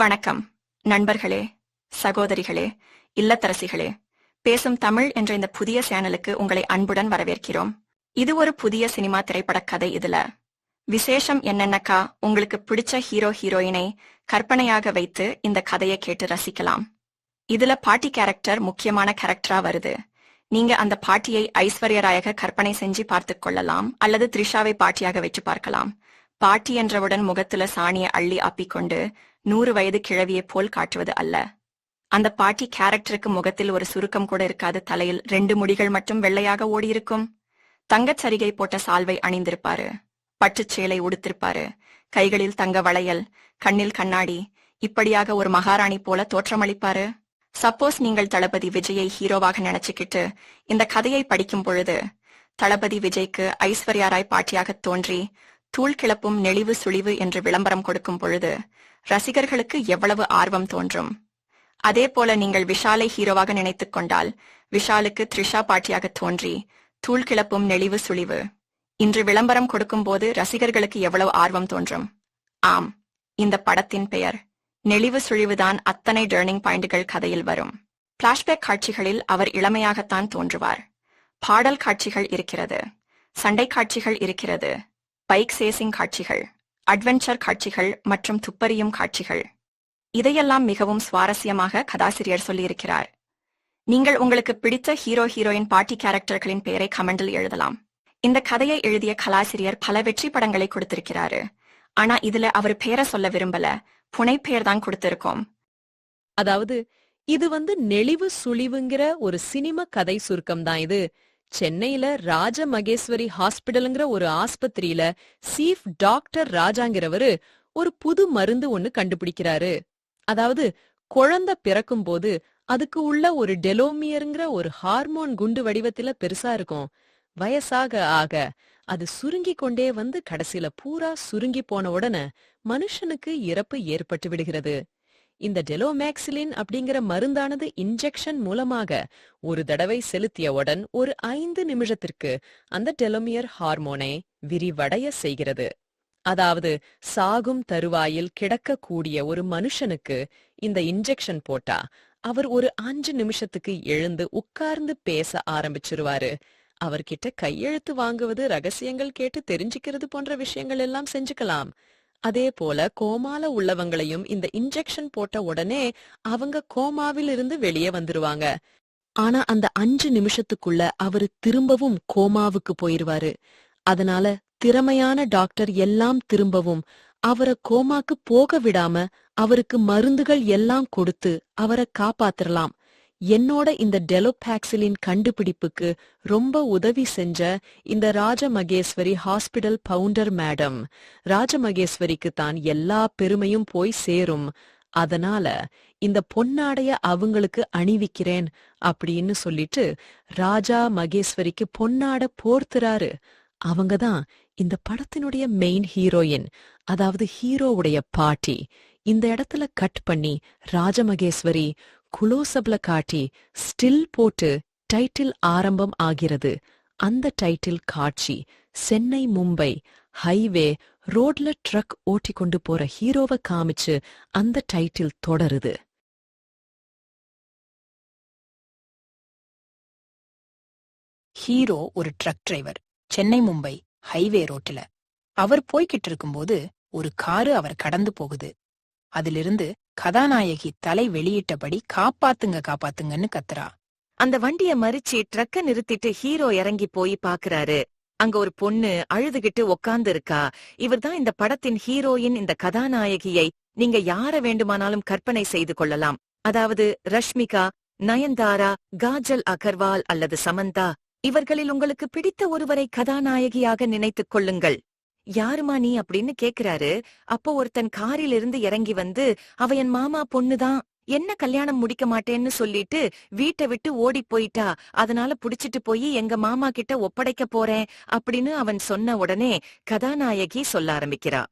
வணக்கம் நண்பர்களே, சகோதரிகளே, இல்லத்தரசிகளே. பேசும் தமிழ் என்ற இந்த புதிய சேனலுக்கு உங்களை அன்புடன் வரவேற்கிறோம். இது ஒரு புதிய சினிமா திரைப்பட கதை. இதுல விசேஷம் என்னென்னக்கா, உங்களுக்கு பிடிச்ச ஹீரோயினை கற்பனையாக வைத்து இந்த கதையை கேட்டு ரசிக்கலாம். இதுல பாட்டி கேரக்டர் முக்கியமான கேரக்டரா வருது. நீங்க அந்த பாட்டியை ஐஸ்வர்யா ராயாக கற்பனை செஞ்சு பார்த்துக் கொள்ளலாம், அல்லது த்ரிஷாவை பாட்டியாக வச்சு பார்க்கலாம். பாட்டி என்றவுடன் முகத்துல சாணியை அள்ளி அப்பிக்கொண்டு 100 வயது கிழவியை போல் காட்டுவது அல்ல. அந்த பாட்டி கேரக்டருக்கு முகத்தில் ஒரு சுருக்கம் கூட இருக்காது. தலையில் 2 முடிகள் மட்டும் வெள்ளையாக ஓடியிருக்கும். தங்கச் சரிகை போட்ட சால்வை அணிந்திருப்பாரு, பட்டுச் சேலை உடுத்திருப்பாரு, கைகளில் தங்க வளையல், கண்ணில் கண்ணாடி. இப்படியாக ஒரு மகாராணி போல தோற்றமளிப்பாரு. சப்போஸ் நீங்கள் தளபதி விஜயை ஹீரோவாக நினைச்சுக்கிட்டு இந்த கதையை படிக்கும் பொழுது, தளபதி விஜய்க்கு ஐஸ்வர்யா ராய் பாட்டியாக தோன்றி தூள் கிளப்பும் நெளிவு சுழிவு என்று விளம்பரம் கொடுக்கும் பொழுது ரசிகர்களுக்கு எவ்வளவு ஆர்வம் தோன்றும். அதே போல நீங்கள் விஷாலை ஹீரோவாக நினைத்துக் கொண்டால், விஷாலுக்கு த்ரிஷா பாட்டியாக தோன்றி தூள் கிளப்பும் நெளிவு சுழிவு இன்று விளம்பரம் கொடுக்கும் போது ரசிகர்களுக்கு எவ்வளவு ஆர்வம் தோன்றும். ஆம், இந்த படத்தின் பெயர் நெளிவு சுழிவுதான். அத்தனை டர்னிங் பாயிண்டுகள் கதையில் வரும். பிளாஷ்பேக் காட்சிகளில் அவர் இளமையாகத்தான் தோன்றுவார். பாடல் காட்சிகள் இருக்கிறது, சண்டை காட்சிகள் இருக்கிறது, பைக் சேசிங் காட்சிகள், அட்வென்ச்சர் காட்சிகள் மற்றும் துப்பறியும் காட்சிகள். இதையெல்லாம் மிகவும் சுவாரஸ்யமாக கதாசிரியர் சொல்லியிருக்கிறார். நீங்கள் உங்களுக்கு பிடித்த ஹீரோயின் பாட்டி கேரக்டர்களின் பெயரை கமெண்டில் எழுதலாம். இந்த கதையை எழுதிய கலாசிரியர் பல வெற்றி படங்களை கொடுத்திருக்கிறாரு. ஆனா இதுல அவர் பெயரை சொல்ல விரும்பல, புனை பெயர் தான் கொடுத்திருக்கோம். அதாவது இது நெளிவு சுழிவுங்கிற ஒரு சினிமா கதை சுருக்கம் தான். இது சென்னையில ராஜ மகேஸ்வரி ஹாஸ்பிடல்ங்கிற ஒரு ஆஸ்பத்திரியில சீஃப் டாக்டர் ராஜாங்கிறவரு ஒரு புது மருந்து ஒண்ணு கண்டுபிடிக்கிறாரு. அதாவது குழந்தை பிறக்கும் போது அதுக்கு உள்ள ஒரு டெலோமியர்ங்கிற ஒரு ஹார்மோன் குண்டு வடிவத்தில பெருசா இருக்கும். வயசாக ஆக அது சுருங்கி கொண்டே கடைசியில பூரா சுருங்கி போன உடனே மனுஷனுக்கு இறப்பு ஏற்பட்டு விடுகிறது. இந்த டெலோமேக்சிலின் அப்படிங்கிற மருந்தானது இன்ஜெக்ஷன் மூலமாக ஒரு தடவை செலுத்தியவுடன் ஒரு 5 நிமிஷத்திற்கு அந்த டெலோமியர் ஹார்மோனை விரிவடைய செய்கிறது. அதாவது சாகும் தருவாயில் கிடக்கக்கூடிய ஒரு மனுஷனுக்கு இந்த இன்ஜெக்ஷன் போட்டா அவர் ஒரு 5 நிமிஷத்துக்கு எழுந்து உட்கார்ந்து பேச ஆரம்பிச்சிருவாரு. அவர்கிட்ட கையெழுத்து வாங்குவது, ரகசியங்கள் கேட்டு தெரிஞ்சுக்கிறது போன்ற விஷயங்கள் எல்லாம் செஞ்சுக்கலாம். அதே போல கோமால உள்ளவங்களையும் இந்த இன்ஜெக்ஷன் போட்ட உடனே அவங்க கோமாவில் இருந்து வெளியே வந்துருவாங்க. ஆனா அந்த 5 நிமிஷத்துக்குள்ள அவரு திரும்பவும் கோமாவுக்கு போயிருவாரு. அதனால திறமையான டாக்டர் எல்லாம் திரும்பவும் அவரை கோமாக்கு போக விடாம அவருக்கு மருந்துகள் எல்லாம் கொடுத்து அவரை காப்பாத்திரலாம். என்னோட இந்த டெலோபாக்சிலின் கண்டுபிடிப்புக்கு ரொம்ப உதவி செஞ்ச இந்த ராஜமகேஸ்வரி ஹாஸ்பிடல் பவுண்டர் மேடம், ராஜமகேஸ்வரிக்கு தான் எல்லா பெருமையும் போய் சேரும். அதனால இந்த பொன்னாடைய அவங்களுக்கு அணிவிக்கிறேன் அப்படின்னு சொல்லிட்டு ராஜா மகேஸ்வரிக்கு பொன்னாட போர்த்துறாரு. அவங்கதான் இந்த படத்தினுடைய மெயின் ஹீரோயின், அதாவது ஹீரோவுடைய பாட்டி. இந்த இடத்துல கட் பண்ணி ராஜமகேஸ்வரி குளோசப்ல காட்டி ஸ்டில் போட்டு டைட்டில் ஆரம்பம் ஆகிறது. அந்த டைட்டில் காட்சி சென்னை மும்பை ஹைவே ரோட்ல ட்ரக் ஓட்டிக்கொண்டு போற ஹீரோவை காமிச்சு அந்த டைட்டில் தொடருது. ஹீரோ ஒரு drug driver, Chennai Mumbai highway ரோட்ல. அவர் போய்கிட்டு இருக்கும்போது ஒரு காரு அவர் கடந்து போகுது. அதிலிருந்து கதாநாயகி தலை வெளியிட்டபடி காப்பாத்துங்க காப்பாத்துங்கன்னு கத்துறா. அந்த வண்டிய மறிச்சு ட்ரக்க நிறுத்திட்டு ஹீரோ இறங்கி போய் பாக்குறாரு. அங்க ஒரு பொண்ணு அழுதுகிட்டு உக்காந்து இருக்கா. இவர்தான் இந்த படத்தின் ஹீரோயின். இந்த கதாநாயகியை நீங்க யார வேண்டுமானாலும் கற்பனை செய்து கொள்ளலாம். அதாவது ரஷ்மிகா, நயன்தாரா, காஜல் அகர்வால் அல்லது சமந்தா. இவர்களில் உங்களுக்கு பிடித்த ஒருவரை கதாநாயகியாக நினைத்துக் கொள்ளுங்கள். யாருமா நீ அப்படின்னு கேக்குறாரு. அப்போ ஒருத்தன் காரில் இருந்து இறங்கி வந்து, அவ என் மாமா பொண்ணுதான், என்ன கல்யாணம் முடிக்க மாட்டேன்னு சொல்லிட்டு வீட்டை விட்டு ஓடி போயிட்டா, அதனால புடிச்சிட்டு போய் எங்க மாமா கிட்ட ஒப்படைக்க போறேன் அப்படின்னு அவன் சொன்ன உடனே கதாநாயகி சொல்ல ஆரம்பிக்கிறா.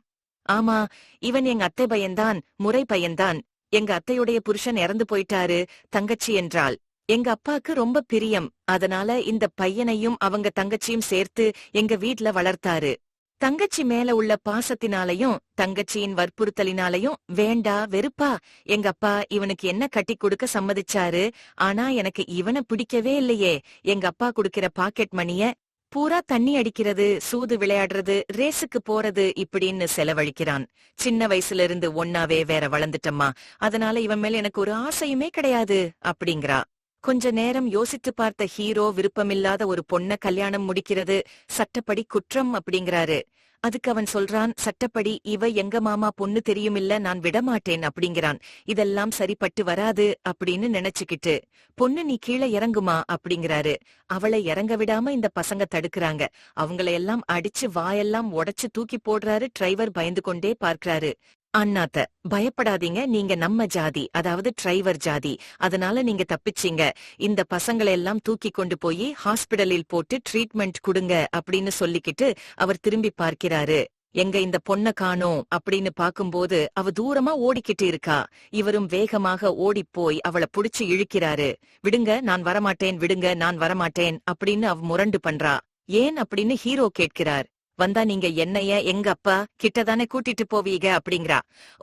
ஆமா, இவன் எங்க அத்தை பையன்தான், முறை பையன்தான். எங்க அத்தையுடைய புருஷன் இறந்து போயிட்டாரு. தங்கச்சி என்றால் எங்க அப்பாக்கு ரொம்ப பிரியம். அதனால இந்த பையனையும் அவங்க தங்கச்சியும் சேர்த்து எங்க வீட்ல வளர்த்தாரு. தங்கச்சி மேல உள்ள பாசத்தினாலையும் தங்கச்சியின் வற்புறுத்தலினாலையும் வேண்டா வெறுப்பா எங்க அப்பா இவனுக்கு என்ன கட்டி கொடுக்க சம்மதிச்சாரு, ஆனா எனக்கு இவனை பிடிக்கவே இல்லையே, எங்க அப்பா குடுக்கிற பாக்கெட் மணிய பூரா தண்ணி அடிக்கிறது, சூது விளையாடுறது, ரேஸுக்கு போறது இப்படின்னு செலவழிக்கிறான். சின்ன வயசுல இருந்து ஒன்னாவே வேற வளர்ந்துட்டம்மா, அதனால இவன் மேல எனக்கு ஒரு ஆசையுமே கிடையாது அப்படிங்கிறா. கொஞ்ச நேரம் யோசித்து பார்த்த ஹீரோ விருப்பமில்லாத ஒரு பொண்ண கல்யாணம் முடிக்கிறது சட்டப்படி குற்றம் அப்படிங்கிறாரு. அதுக்கு அவன் சொல்றான், சட்டப்படி இவ எங்க மாமா பொண்ணு தெரியுமில்ல, நான் விடமாட்டேன் அப்படிங்கிறான். இதெல்லாம் சரிப்பட்டு வராது அப்படின்னு நினைச்சுக்கிட்டு, பொண்ணு நீ கீழே இறங்குமா அப்படிங்கிறாரு. அவளை இறங்க விடாம இந்த பசங்க தடுக்கிறாங்க. அவங்களையெல்லாம் அடிச்சு வாயெல்லாம் உடைச்சு தூக்கி போடுறாரு. டிரைவர் பயந்து கொண்டே பார்க்கிறாரு. அண்ணாத்த, பயப்படாதீங்க, நீங்க நம்ம ஜாதி, அதாவது டிரைவர் ஜாதி, அதனால நீங்க தப்பிச்சீங்க. இந்த பசங்களை எல்லாம் தூக்கி கொண்டு போய் ஹாஸ்பிடலில் போட்டு ட்ரீட்மெண்ட் குடுங்க அப்படின்னு சொல்லிக்கிட்டு அவர் திரும்பி பார்க்கிறாரு. எங்க இந்த பொண்ண காணோம் அப்படின்னு பாக்கும்போது அவ தூரமா ஓடிக்கிட்டு இருக்கா. இவரும் வேகமாக ஓடிப்போய் அவளை புடிச்சு இழுக்கிறாரு. விடுங்க, நான் வரமாட்டேன், விடுங்க, நான் வரமாட்டேன் அப்படின்னு அவ முரண்டு பண்றா. ஏன் அப்படின்னு ஹீரோ கேட்கிறார். வந்தா நீங்க என்னைய எங்க அப்பா கிட்டதானே கூட்டிட்டு போவீங்க அப்படிங்கிறா.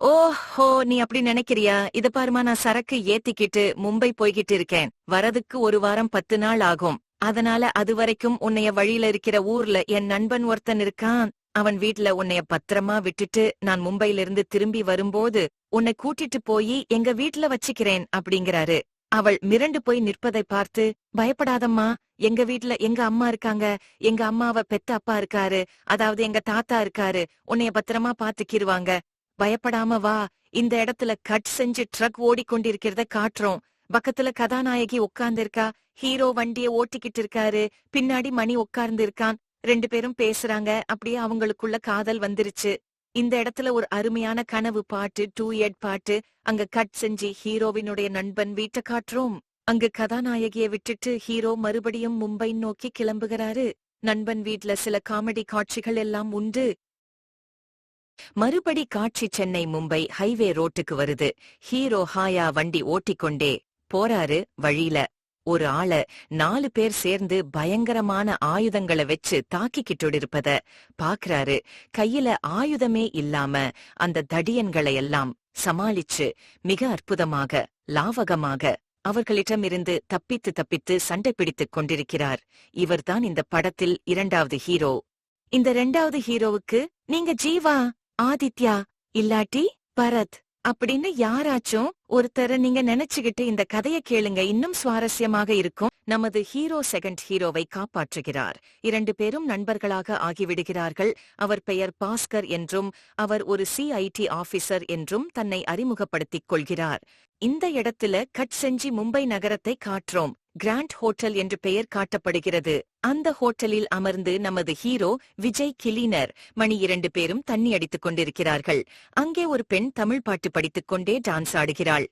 ஓஹோ, நீ அப்படி நினைக்கிறியா? இத பாருமா, நான் சரக்கு ஏத்திக்கிட்டு மும்பை போய்கிட்டு இருக்கேன். வரதுக்கு 1 வாரம் 10 நாள் ஆகும். அதனால அது வரைக்கும் உன்னைய வழியில இருக்கிற ஊர்ல என் நண்பன் ஒருத்தன் இருக்கான். அவன் வீட்ல உன்னைய பத்திரமா விட்டுட்டு நான் மும்பையில இருந்து திரும்பி வரும்போது உன்னை கூட்டிட்டு போய் எங்க வீட்ல வச்சுக்கிறேன் அப்படிங்கிறாரு. அவள் மிரண்டு போய் நிற்பதை பார்த்து, பயப்படாதம்மா, எங்க வீட்ல எங்க அம்மா இருக்காங்க, எங்க அம்மாவ பெத்த அப்பா இருக்காரு, அதாவது எங்க தாத்தா இருக்காரு, உன்னைய பத்திரமா பாத்துக்கிருவாங்க, பயப்படாம வா. இந்த இடத்துல கட் செஞ்சு ட்ரக் ஓடிக்கொண்டிருக்கிறத காட்டுறோம். பக்கத்துல கதாநாயகி உட்கார்ந்து இருக்கா. ஹீரோ வண்டிய ஓட்டிக்கிட்டு இருக்காரு. பின்னாடி மணி உட்கார்ந்து இருக்கான். 2 பேரும் பேசுறாங்க. அப்படியே அவங்களுக்குள்ள காதல் வந்துருச்சு. இந்த இடத்துல ஒரு அருமையான கனவு பாட்டு, டூயட் பாட்டு. அங்க கட் செஞ்சு ஹீரோவினுடைய நண்பன் வீட்டை காட்டுறோம். அங்கு கதாநாயகியை விட்டுட்டு ஹீரோ மறுபடியும் மும்பை நோக்கி கிளம்புகிறாரு. நண்பன் வீட்ல சில காமெடி காட்சிகள் எல்லாம் உண்டு. மறுபடி காட்சி சென்னை மும்பை ஹைவே ரோட்டுக்கு வருது. ஹீரோ ஹாயா வண்டி ஓட்டிக்கொண்டே போறாரு. வழியில ஒரு ஆள 4 பேர் சேர்ந்து பயங்கரமான ஆயுதங்களை வச்சு தாக்கிக்கிட்டு இருப்பத பாக்குறாரு. கையில ஆயுதமே இல்லாம அந்த தடியன்களை எல்லாம் சமாளிச்சு மிக அற்புதமாக லாவகமாக அவர்களிடமிருந்து தப்பித்து சண்டை பிடித்துக் கொண்டிருக்கிறார். இவர்தான் இந்த படத்தில் 2வது ஹீரோ. இந்த 2வது ஹீரோவுக்கு நீங்க ஜீவா, ஆதித்யா இல்லாட்டி பரத் அப்படின்னு யாராச்சும் ஒருத்தர நீங்க நினைச்சுகிட்டு இந்த கதைய கேளுங்க, இன்னும் சுவாரஸ்யமாக இருக்கும். நமது ஹீரோ செகண்ட் ஹீரோவை காப்பாற்றுகிறார். 2 பேரும் நண்பர்களாக ஆகிவிடுகிறார்கள். அவர் பெயர் பாஸ்கர் என்றும் அவர் ஒரு CIT ஆபீசர் என்றும் தன்னை அறிமுகப்படுத்திக் கொள்கிறார். இந்த இடத்துல கட் செஞ்சி மும்பை நகரத்தை காட்டுறோம். கிராண்ட் ஹோட்டல் என்று பெயர் காட்டப்படுகிறது. அந்த ஹோட்டலில் அமர்ந்து நமது ஹீரோ விஜய் கிளீனர் மணி 2 பேரும் தண்ணி அடித்துக் கொண்டிருக்கிறார்கள். அங்கே ஒரு பெண் தமிழ் பாட்டு படித்துக் கொண்டே டான்ஸ் ஆடுகிறாள்.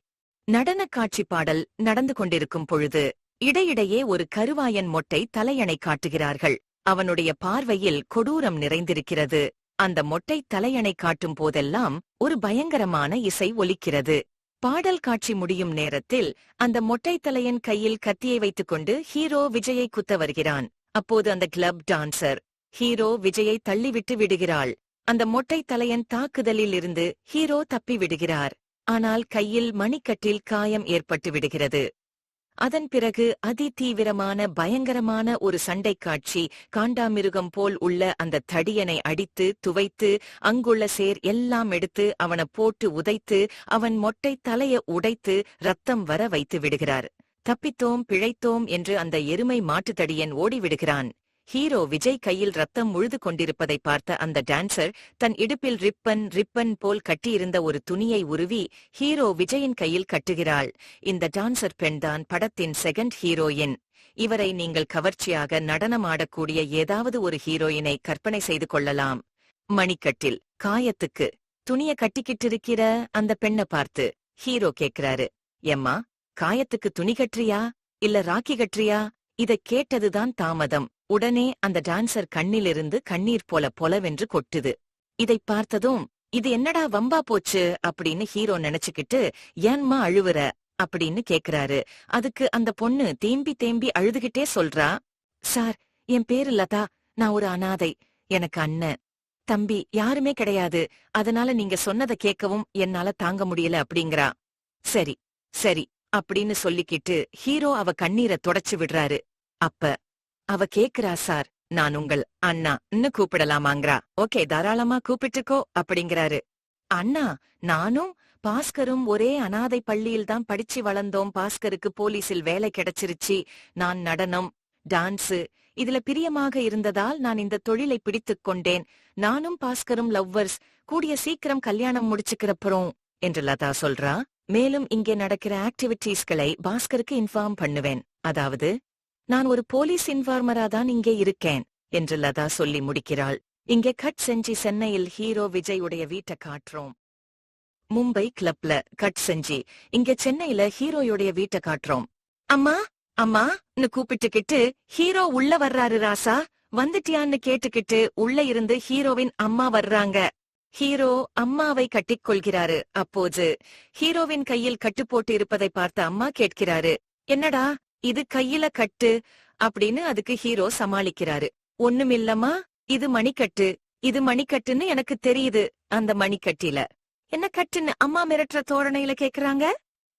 நடன காட்சி பாடல் நடந்து கொண்டிருக்கும் பொழுது இடையிடையே ஒரு கருவாயன் மொட்டை தலையணை காட்டுகிறார்கள். அவனுடைய பார்வையில் கொடூரம் நிறைந்திருக்கிறது. அந்த மொட்டை தலையணை காட்டும் போதெல்லாம் ஒரு பயங்கரமான இசை ஒலிக்கிறது. பாடல் காட்சி முடியும் நேரத்தில் அந்த மொட்டை தலையன் கையில் கத்தியை வைத்துக்கொண்டு ஹீரோ விஜயை குத்த வருகிறான். அப்போது அந்த கிளப் டான்சர் ஹீரோ விஜயை தள்ளிவிட்டு விடுகிறாள். அந்த மொட்டை தலையன் தாக்குதலில் இருந்து ஹீரோ தப்பி விடுகிறார். ஆனால் கையில் மணிக்கட்டில் காயம் ஏற்பட்டு விடுகிறது. அதன் பிறகு அதி தீவிரமான பயங்கரமான ஒரு சண்டை காட்சி. காண்டாமிருகம் போல் உள்ள அந்த தடியனை அடித்து துவைத்து அங்குள்ள சேர் எல்லாம் எடுத்து அவனை போட்டு உதைத்து அவன் மொட்டை தலைய உடைத்து ரத்தம் வர வைத்து விடுகிறார். தப்பித்தோம் பிழைத்தோம் என்று அந்த எருமை மாட்டுத்தடியன் ஓடிவிடுகிறான். ஹீரோ விஜய் கையில் ரத்தம் முழுது கொண்டிருப்பதை பார்த்த அந்த டான்சர் தன் இடுப்பில் ரிப்பன் போல் கட்டியிருந்த ஒரு துணியை உருவி ஹீரோ விஜயின் கையில் கட்டுகிறாள். இந்த டான்சர் பெண்தான் படத்தின் செகண்ட் ஹீரோயின். இவரை நீங்கள் கவர்ச்சியாக நடனமாடக்கூடிய ஏதாவது ஒரு ஹீரோயினை கற்பனை செய்து கொள்ளலாம். மணிக்கட்டில் காயத்துக்கு துணிய கட்டிக்கிட்டு இருக்கிற அந்த பெண்ணை பார்த்து ஹீரோ கேக்குறாரு, எம்மா, காயத்துக்கு துணி கட்டுறியா இல்ல ராக்கி கட்டுறியா? இதை கேட்டதுதான் தாமதம். உடனே அந்த டான்சர் கண்ணிலிருந்து கண்ணீர் போல பொலவென்று கொட்டுது. இதை பார்த்ததும் இது என்னடா வம்பா போச்சு அப்படின்னு ஹீரோ நினைச்சுக்கிட்டு, ஏன்மா அழுவுற அப்படின்னு கேக்குறாரு. அதுக்கு அந்த பொண்ணு தேம்பி அழுதுகிட்டே சொல்றா, சார், என் பேரு லதா, நான் ஒரு அனாதை, எனக்கு அண்ணன் தம்பி யாருமே கிடையாது, அதனால நீங்க சொன்னதை கேட்கவும் என்னால தாங்க முடியல அப்படிங்கிறா. சரி சரி அப்படின்னு சொல்லிக்கிட்டு ஹீரோ அவ கண்ணீரை தொடச்சு விடுறாரு. அப்ப அவ கேக்குறா, சார் நான் உங்கள் அண்ணா கூப்பிடலாமாங்கிறா. ஓகே தாராளமா கூப்பிட்டுக்கோ அப்படிங்கிறாரு. அண்ணா, நானும் பாஸ்கரும் ஒரே அனாதை பள்ளியில்தான் படிச்சு வளர்ந்தோம். பாஸ்கருக்கு போலீஸில் வேலை கிடைச்சிருச்சு. நான் நடனம், டான்ஸு இதுல பிரியமாக இருந்ததால் நான் இந்த தொழிலை பிடித்துக் கொண்டேன். நானும் பாஸ்கரும் லவ்வர்ஸ். கூடிய சீக்கிரம் கல்யாணம் முடிச்சுக்கிறப்பறோம் என்று லதா சொல்றா. மேலும் இங்கே நடக்கிற ஆக்டிவிட்டீஸ்களை பாஸ்கருக்கு இன்ஃபார்ம் பண்ணுவேன். அதாவது நான் ஒரு போலீஸ் இன்ஃபார்மரா தான் இங்கே இருக்கேன் என்று லதா சொல்லி முடிக்கிறாள். இங்கே கட் செஞ்சு சென்னையில் ஹீரோ விஜய் உடைய வீட்டை காட்டுறோம். மும்பை கிளப்ல கட் செஞ்சு இங்க சென்னையில ஹீரோயுடைய வீட்டை காட்டுறோம். அம்மா அம்மான்னு கூப்பிட்டுக்கிட்டு ஹீரோ உள்ள வர்றாரு. ராசா வந்துட்டியான்னு கேட்டுக்கிட்டு உள்ள இருந்து ஹீரோவின் அம்மா வர்றாங்க. ஹீரோ அம்மாவை கட்டிக்கொள்கிறாரு. அப்போது ஹீரோவின் கையில் கட்டு போட்டு இருப்பதை பார்த்த அம்மா கேட்கிறாரு, என்னடா இது கையில கட்டு அப்படின்னு. அதுக்கு ஹீரோ சமாளிக்கிறாரு, ஒண்ணுமில்லம்மா, இது மணிக்கட்டு. இது மணிக்கட்டுன்னு எனக்கு தெரியுது. அந்த மணிக்கட்டில என்ன கட்டுன்னு அம்மா மிரட்டுற தோரணையில கேக்குறாங்க.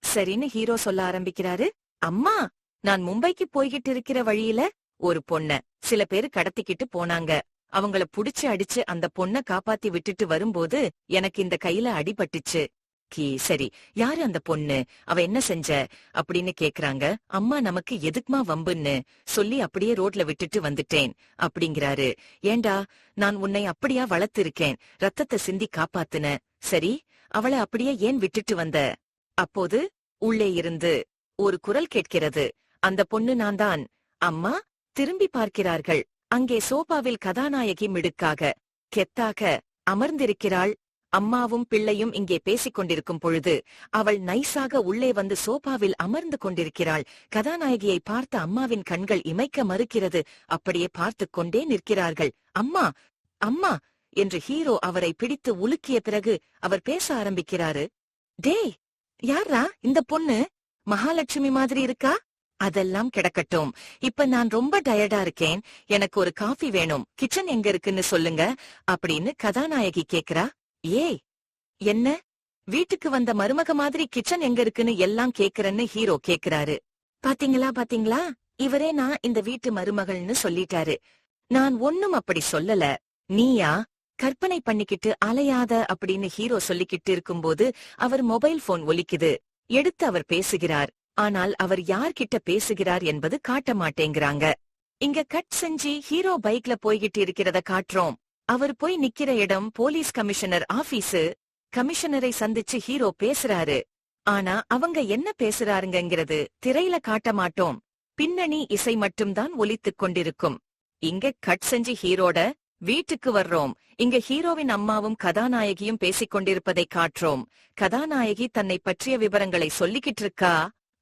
சரின்னு ஹீரோ சொல்ல ஆரம்பிக்கிறாரு. அம்மா, நான் மும்பைக்கு போய்கிட்டு இருக்கிற வழியில ஒரு பொண்ண சில பேரு கடத்திக்கிட்டு போனாங்க. அவங்கள புடிச்சு அடிச்சு அந்த பொண்ண காப்பாத்தி விட்டுட்டு வரும்போது எனக்கு இந்த கையில அடிபட்டுச்சு. சரி, யாரு அந்த பொண்ணு, அவ என்ன செஞ்ச அப்படின்னு கேக்குறாங்க. அம்மா, நமக்கு எதுக்குமா வம்புன்னு சொல்லி அப்படியே ரோட்ல விட்டுட்டு வந்துட்டேன் அப்படிங்கிறாரு. ஏண்டா, நான் உன்னை அப்படியா வளர்த்து இருக்கேன், ரத்தத்தை சிந்தி காப்பாத்துன. சரி, அவளை அப்படியே ஏன் விட்டுட்டு வந்த? அப்போது உள்ளே இருந்து ஒரு குரல் கேட்கிறது. அந்த பொண்ணு நான் தான். அம்மா திரும்பி பார்க்கிறார்கள். அங்கே சோபாவில் கதாநாயகி மிடுக்காக கெத்தாக அமர்ந்திருக்கிறாள். அம்மாவும் பிள்ளையும் இங்கே பேசிக் கொண்டிருக்கும் பொழுது அவள் நைஸாக உள்ளே வந்து சோபாவில் அமர்ந்து கொண்டிருக்கிறாள். கதாநாயகியை பார்த்த அம்மாவின் கண்கள் இமைக்க மறுக்கிறது. அப்படியே பார்த்துக் கொண்டே நிற்கிறார்கள். அம்மா அம்மா என்று ஹீரோ அவரை பிடித்து உலுக்கிய பிறகு அவர் பேச ஆரம்பிக்கிறாரு. டேய், யாரா இந்த பொண்ணு? மகாலட்சுமி மாதிரி இருக்கா? அதெல்லாம் கிடக்கட்டும். இப்ப நான் ரொம்ப டயர்டா இருக்கேன். எனக்கு ஒரு காஃபி வேணும். கிச்சன் எங்க இருக்குன்னு சொல்லுங்க அப்படின்னு கதாநாயகி கேக்குறா. ஏய், என்ன வீட்டுக்கு வந்த மருமக மாதிரி கிச்சன் எங்க இருக்குன்னு எல்லாம் கேக்குறன்னு ஹீரோ கேக்குறாரு. பாத்தீங்களா, இவரே நான் இந்த வீட்டு மருமகள்னு சொல்லிட்டாரு. நான் ஒன்னும் அப்படி சொல்லல. நீயா கற்பனை பண்ணிக்கிட்டு அலையாத அப்படின்னு ஹீரோ சொல்லிக்கிட்டு இருக்கும்போது அவர் மொபைல் போன் ஒலிக்குது. எடுத்து அவர் பேசுகிறார். ஆனால் அவர் யார்கிட்ட பேசுகிறார் என்பது காட்ட மாட்டேங்கிறாங்க. இங்க கட் செஞ்சு ஹீரோ பைக்ல போய்கிட்டு இருக்கிறத காட்டுறோம். அவர் போய் நிக்கிற இடம் போலீஸ் கமிஷனர் ஆபீஸு. கமிஷனரை சந்திச்சு ஹீரோ பேசுறாரு. ஆனா அவங்க என்ன பேசுறாருங்கிறது திரையில காட்ட மாட்டோம். பின்னணி இசை மட்டும்தான் ஒலித்துக் கொண்டிருக்கும். இங்க கட் செஞ்சு ஹீரோட வீட்டுக்கு வர்றோம். இங்க ஹீரோவின் அம்மாவும் கதாநாயகியும் பேசிக் கொண்டிருப்பதை காட்டுறோம். கதாநாயகி தன்னை பற்றிய விவரங்களை சொல்லிக்கிட்டு இருக்கா.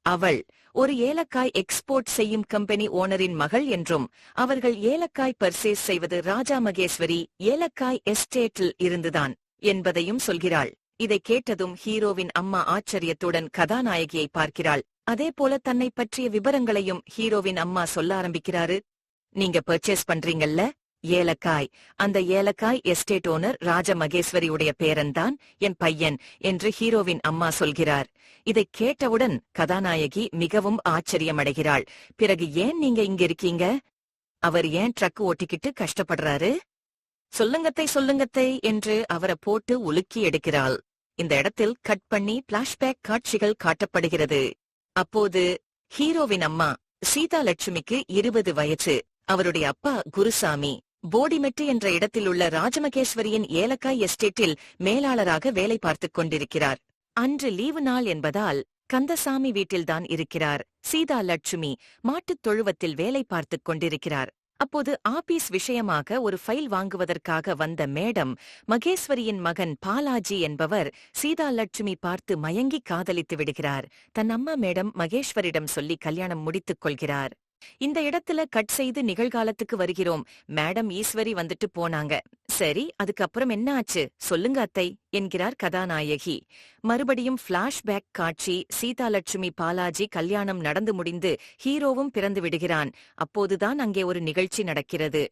அவள் ஒரு ஏலக்காய் எக்ஸ்போர்ட் செய்யும் கம்பெனி ஓனரின் மகள் என்றும் அவர்கள் ஏலக்காய் பர்சேஸ் செய்வது ராஜா மகேஸ்வரி ஏலக்காய் எஸ்டேட்டில் இருந்துதான் என்பதையும் சொல்கிறாள். இதை கேட்டதும் ஹீரோவின் அம்மா ஆச்சரியத்துடன் கதாநாயகியை பார்க்கிறாள். அதே போல தன்னை பற்றிய விவரங்களையும் ஹீரோவின் அம்மா சொல்ல ஆரம்பிக்கிறாரு. நீங்க பர்ச்சேஸ் பண்றீங்கல்ல ஏலக்காய், அந்த ஏலக்காய் எஸ்டேட் ஓனர் ராஜ மகேஸ்வரியுடைய பேரன்தான் என் பையன் என்று ஹீரோவின் அம்மா சொல்கிறார். இதை கேட்டவுடன் கதாநாயகி மிகவும் ஆச்சரியமடைகிறாள். பிறகு ஏன் நீங்க இங்க இருக்கீங்க? அவர் ஏன் ட்ரக் ஓட்டிக்கிட்டு கஷ்டப்படுறாரு? சொல்லுங்கத்தை என்று அவரை போட்டு உலுக்கி எடுக்கிறாள். இந்த இடத்தில் கட் பண்ணி பிளாஷ்பேக் காட்சிகள் காட்டப்படுகிறது. அப்போது ஹீரோவின் அம்மா சீதா லட்சுமிக்கு 20 வயசு. அவருடைய அப்பா குருசாமி போடிமெட்டு என்ற இடத்தில் உள்ள ராஜமகேஸ்வரியின் ஏலக்காய் எஸ்டேட்டில் மேலாளராக வேலை பார்த்துக் கொண்டிருக்கிறார். அன்று லீவு நாள் என்பதால் கந்தசாமி வீட்டில்தான் இருக்கிறார். சீதா லட்சுமி மாட்டுத் தொழுவத்தில் வேலை பார்த்துக் கொண்டிருக்கிறார். அப்போது ஆபீஸ் விஷயமாக ஒரு ஃபைல் வாங்குவதற்காக வந்த மேடம் மகேஸ்வரியின் மகன் பாலாஜி என்பவர் சீதா லட்சுமி பார்த்து மயங்கி காதலித்து விடுகிறார். தன் அம்மா மேடம் மகேஸ்வரிடம் சொல்லி கல்யாணம் முடித்துக் கொள்கிறார். இந்த இடத்துல கட் செய்து நிகழ்காலத்துக்கு வருகிறோம். மேடம் ஈஸ்வரி வந்துட்டு போனாங்க. சரி, அதுக்கப்புறம் என்ன ஆச்சு சொல்லுங்க அத்தை என்கிறார் கதாநாயகி. மறுபடியும் பிளாஷ்பேக் காட்சி. சீதா லட்சுமி பாலாஜி கல்யாணம் நடந்து முடிந்து ஹீரோவும் பிறந்து விடுகிறான். அப்போதுதான் அங்கே ஒரு நிகழ்ச்சி நடக்கிறது.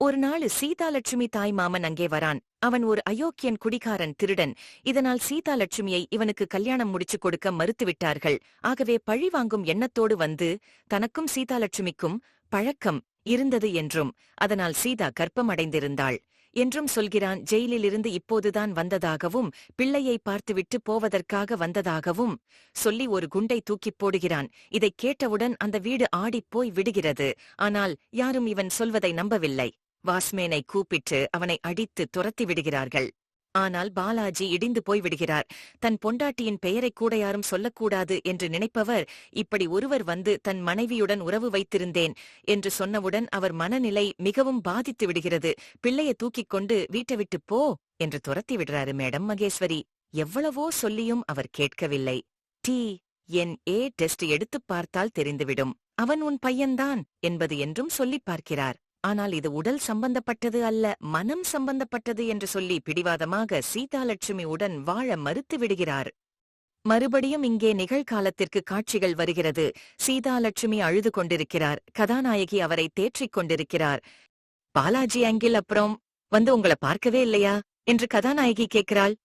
ஒரு நாள் சீதாலட்சுமி தாய் மாமன் அங்கே வரான். அவன் ஒரு அயோக்கியன், குடிகாரன், திருடன். இதனால் சீதாலட்சுமியை இவனுக்கு கல்யாணம் முடிச்சு கொடுக்க மறுத்துவிட்டார்கள். ஆகவே பழி வாங்கும் எண்ணத்தோடு வந்து தனக்கும் சீதாலட்சுமிக்கும் பழக்கம் இருந்தது என்றும் அதனால் சீதா கர்ப்பமடைந்திருந்தாள் என்றும் சொல்கிறான். ஜெயிலிலிருந்து இப்போதுதான் வந்ததாகவும் பிள்ளையை பார்த்துவிட்டு போவதற்காக வந்ததாகவும் சொல்லி ஒரு குண்டை தூக்கிப் போடுகிறான். இதைக் கேட்டவுடன் அந்த வீடு ஆடிப்போய் விடுகிறது. ஆனால் யாரும் இவன் சொல்வதை நம்பவில்லை. வாஸ்மேனை கூப்பிட்டு அவனை அடித்து துரத்தி விடுகிறார்கள். ஆனால் பாலாஜி இடிந்து போய் விடுகிறார். தன் பொண்டாட்டியின் பெயரைக் கூட யாரும் சொல்லக்கூடாது என்று நினைப்பவர் இப்படி ஒருவர் வந்து தன் மனைவியுடன் உறவு வைத்திருந்தேன் என்று சொன்னவுடன் அவர் மனநிலை மிகவும் பாதித்து விடுகிறது. பிள்ளையை தூக்கிக் கொண்டு வீட்டை விட்டு போ என்று துரத்தி விடுறாரு மேடம் மகேஸ்வரி. எவ்வளவோ சொல்லியும் அவர் கேட்கவில்லை. DNA டெஸ்ட் எடுத்துப் பார்த்தால் தெரிந்துவிடும், அவன் உன் பையன்தான் என்பது என்றும் சொல்லிப் பார்க்கிறார். ஆனால் இது உடல் சம்பந்தப்பட்டது அல்ல, மனம் சம்பந்தப்பட்டது என்று சொல்லி பிடிவாதமாக சீதாலட்சுமி உடன் வாழ மறுத்து விடுகிறார். மறுபடியும் இங்கே நிகழ்காலத்திற்கு காட்சிகள் வருகிறது. சீதாலட்சுமி அழுது கொண்டிருக்கிறார். கதாநாயகி அவரை தேற்றிக் கொண்டிருக்கிறார். பாலாஜி அங்கில் அப்புறம் வந்து உங்களை பார்க்கவே இல்லையா என்று கதாநாயகி கேட்கிறாள்.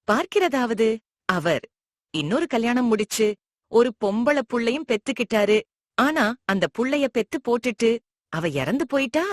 பார்க்கிறதாவது, அவர் இன்னொரு கல்யாணம் முடிச்சு ஒரு பொம்பள புள்ளையும் பெத்துக்கிட்டாரு. ஆனா அந்த புள்ளைய பெத்து போட்டுட்டு அவ இறந்து போயிட்டா.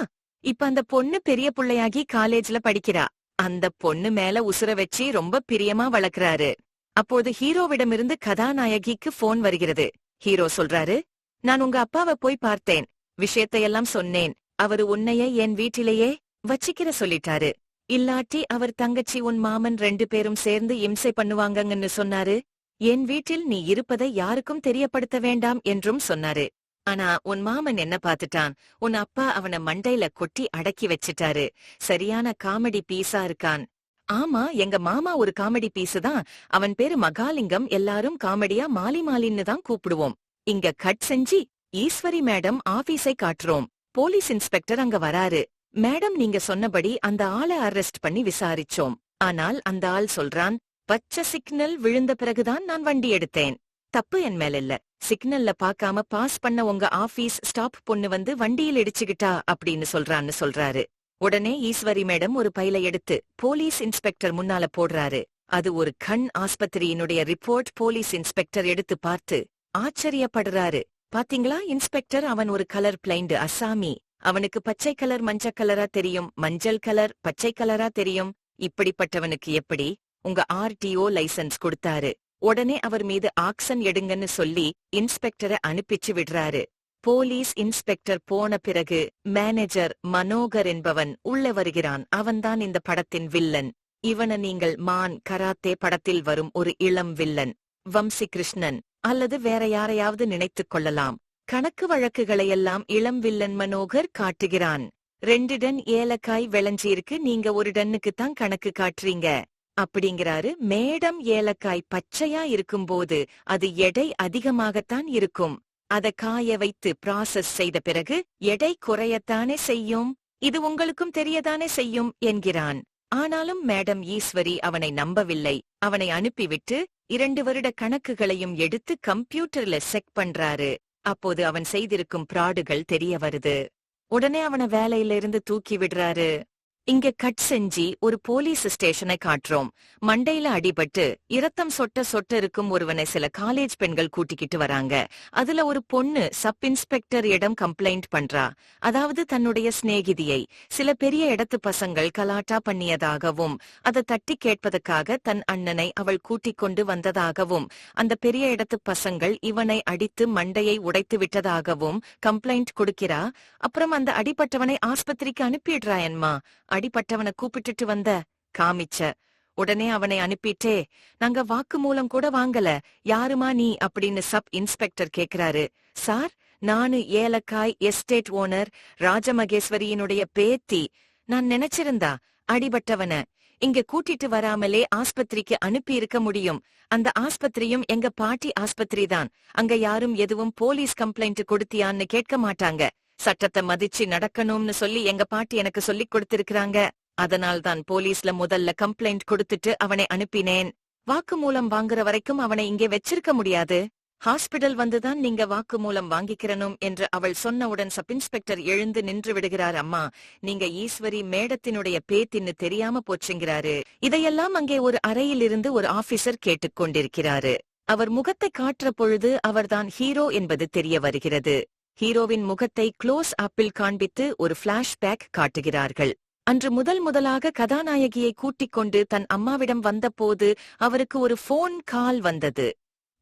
இப்ப அந்த பொண்ணு பெரிய புள்ளையாகி காலேஜ்ல படிக்கிறா. அந்த பொண்ணு மேல உசுர வச்சு ரொம்ப பிரியமா வளர்க்கறாரு. அப்போது ஹீரோவிடமிருந்து கதாநாயகிக்கு போன் வருகிறது. ஹீரோ சொல்றாரு, நான் உங்க அப்பாவை போய் பார்த்தேன், விஷயத்தையெல்லாம் சொன்னேன். அவரு உன்னைய என் வீட்டிலேயே வச்சிக்கிற சொல்லிட்டாரு. இல்லாட்டி அவர் தங்கச்சி உன் மாமன் 2 பேரும் சேர்ந்து இம்சை பண்ணுவாங்கன்னு சொன்னாரு. என் வீட்டில் நீ இருப்பதை யாருக்கும் தெரியப்படுத்த வேண்டாம் என்றும் சொன்னாரு. ஆனா உன் மாமன் என்ன பார்த்துட்டான், உன் அப்பா அவனை மண்டையில கொட்டி அடக்கி வச்சிட்டாரு. சரியான காமெடி பீஸா இருக்கான். ஆமா, எங்க மாமா ஒரு காமெடி பீஸு தான். அவன் பேரு மகாலிங்கம். எல்லாரும் காமெடியா மாலி மாலின்னு தான் கூப்பிடுவோம். இங்க கட் செஞ்சு ஈஸ்வரி மேடம் ஆபீஸை காட்டுறோம். போலீஸ் இன்ஸ்பெக்டர் அங்க வராரு. மேடம், நீங்க சொன்னபடி அந்த ஆளை அரெஸ்ட் பண்ணி விசாரிச்சோம். ஆனால் அந்த ஆள் சொல்றான், பச்சை சிக்னல் விழுந்த பிறகுதான் நான் வண்டி எடுத்தேன். தப்பு என் மேல இல்ல. சிக்னல்ல பாக்காம பாஸ் பண்ண உங்க ஆபீஸ் ஸ்டாப் பொண்ணு வந்து வண்டியில் இடிச்சுக்கிட்டா அப்படின்னு சொல்றாரு. உடனே ஈஸ்வரி மேடம் ஒரு பையில எடுத்து போலீஸ் இன்ஸ்பெக்டர் முன்னால போடுறாரு. அது ஒரு கண் ஆஸ்பத்திரியினுடைய ரிப்போர்ட். போலீஸ் இன்ஸ்பெக்டர் எடுத்து பார்த்து ஆச்சரியப்படுறாரு. பாத்தீங்களா இன்ஸ்பெக்டர், அவன் ஒரு கலர் பிளைண்ட் அசாமி. அவனுக்கு பச்சை கலர் மஞ்சள் கலரா தெரியும், மஞ்சள் கலர் பச்சை கலரா தெரியும். இப்படிப்பட்டவனுக்கு எப்படி உங்க RTO லைசன்ஸ் கொடுத்தாரு? உடனே அவர் மீது ஆக்சன் எடுங்கன்னு சொல்லி இன்ஸ்பெக்டரை அனுப்பிச்சு விடுறாரு. போலீஸ் இன்ஸ்பெக்டர் போன பிறகு மேனேஜர் மனோகர் என்பவன் உள்ள வருகிறான். அவன்தான் இந்த படத்தின் வில்லன். இவனை நீங்கள் மான் கராத்தே படத்தில் வரும் ஒரு இளம் வில்லன் வம்சி கிருஷ்ணன் அல்லது வேற யாரையாவது நினைத்துக் கொள்ளலாம். கணக்கு வழக்குகளையெல்லாம் இளம் வில்லன் மனோகர் காட்டுகிறான். 2 டன் ஏலக்காய் விளைஞ்சிருக்கு, நீங்க 1 டன்னுக்குத்தான் கணக்கு காட்டுறீங்க அப்படிங்கிறாரு. மேடம், ஏலக்காய் பச்சையா இருக்கும்போது அது எடை அதிகமாகத்தான் இருக்கும். அத காய வைத்து ப்ராசஸ் செய்த பிறகு எடை குறையத்தானே செய்யும். இது உங்களுக்கும் தெரியதானே செய்யும் என்கிறான். ஆனாலும் மேடம் ஈஸ்வரி அவனை நம்பவில்லை. அவனை அனுப்பிவிட்டு 2 வருட கணக்குகளையும் எடுத்து கம்ப்யூட்டர்ல செக் பண்றாரு. அப்போது அவன் செய்திருக்கும் பிராடுகள் தெரிய வருது. உடனே அவனை வேலையிலிருந்து தூக்கி விடுறாரு. இங்க கட் செஞ்சி ஒரு போலீஸ் ஸ்டேஷனை காட்டுறோம். மண்டையில அடிபட்டு இரத்தம் சொட்ட சொட்ட இருக்கும் ஒருவனை சில காலேஜ் பெண்கள் கூட்டிக்கிட்டு வராங்க. அதுல ஒரு பொண்ணு சப் இன்ஸ்பெக்டர் இடம் கம்ப்ளைண்ட் பண்றா. அதாவது தன்னுடைய சிநேகிதியை சில பெரிய இடத்து பசங்கள் கலாட்டா பண்ணியதாகவும் அதை தட்டி கேட்பதற்காக தன் அண்ணனை அவள் கூட்டிக் கொண்டு வந்ததாகவும் அந்த பெரிய இடத்து பசங்கள் இவனை அடித்து மண்டையை உடைத்து விட்டதாகவும் கம்ப்ளைண்ட் கொடுக்கிறா. அப்புறம் அந்த அடிபட்டவனை ஆஸ்பத்திரிக்கு அனுப்பிடுறாயன்மா. அடிபட்டவனை கூப்பிட்டுட்டு வந்த காமிச்ச உடனே அவனை அனுப்பிட்டே, நாங்க வாக்குமூலம் கூட வாங்கல, யாருமா நீ அப்படின்னு சப் இன்ஸ்பெக்டர் கேக்குறாரு. சார், நானு ஏலக்காய் எஸ்டேட் ஓனர் ராஜமகேஸ்வரியினுடைய பேத்தி. நான் நினைச்சிருந்தா அடிபட்டவன இங்க கூட்டிட்டு வராமலே ஆஸ்பத்திரிக்கு அனுப்பி இருக்க முடியும். அந்த ஆஸ்பத்திரியும் எங்க பாட்டி ஆஸ்பத்திரி தான். அங்க யாரும் எதுவும் போலீஸ் கம்ப்ளைண்ட் கொடுத்தியான்னு கேட்க மாட்டாங்க. சட்டத்தை மதிச்சு நடக்கணும்னு சொல்லி எங்க பாட்டி எனக்கு சொல்லிக் கொடுத்திருக்கிறாங்க. அதனால்தான் போலீஸ்ல முதல்ல கம்ப்ளைண்ட் கொடுத்துட்டு அவனை அனுப்பினேன். வாக்குமூலம் வாங்குற வரைக்கும் அவனை இங்கே வச்சிருக்க முடியாது. ஹாஸ்பிடல் வந்துதான் நீங்க வாக்குமூலம் வாங்கிக்கிறனும் என்று அவள் சொன்னவுடன் சப் இன்ஸ்பெக்டர் எழுந்து நின்று விடுகிறார். அம்மா, நீங்க ஈஸ்வரி மேடத்தினுடைய பேத்தின்னு தெரியாம போச்சுங்கிறாரு. இதையெல்லாம் அங்கே ஒரு அறையில் இருந்து ஒரு ஆபீசர் கேட்டுக்கொண்டிருக்கிறாரு. அவர் முகத்தை காட்டுற பொழுது அவர்தான் ஹீரோ என்பது தெரிய வருகிறது. ஹீரோவின் முகத்தை க்ளோஸ் அப்பில் காண்பித்து ஒரு பிளாஷ்பேக் காட்டுகிறார்கள். அன்று முதலாக கதாநாயகியை கூட்டிக் கொண்டு தன் அம்மாவிடம் வந்தபோது அவருக்கு ஒரு போன் கால் வந்தது.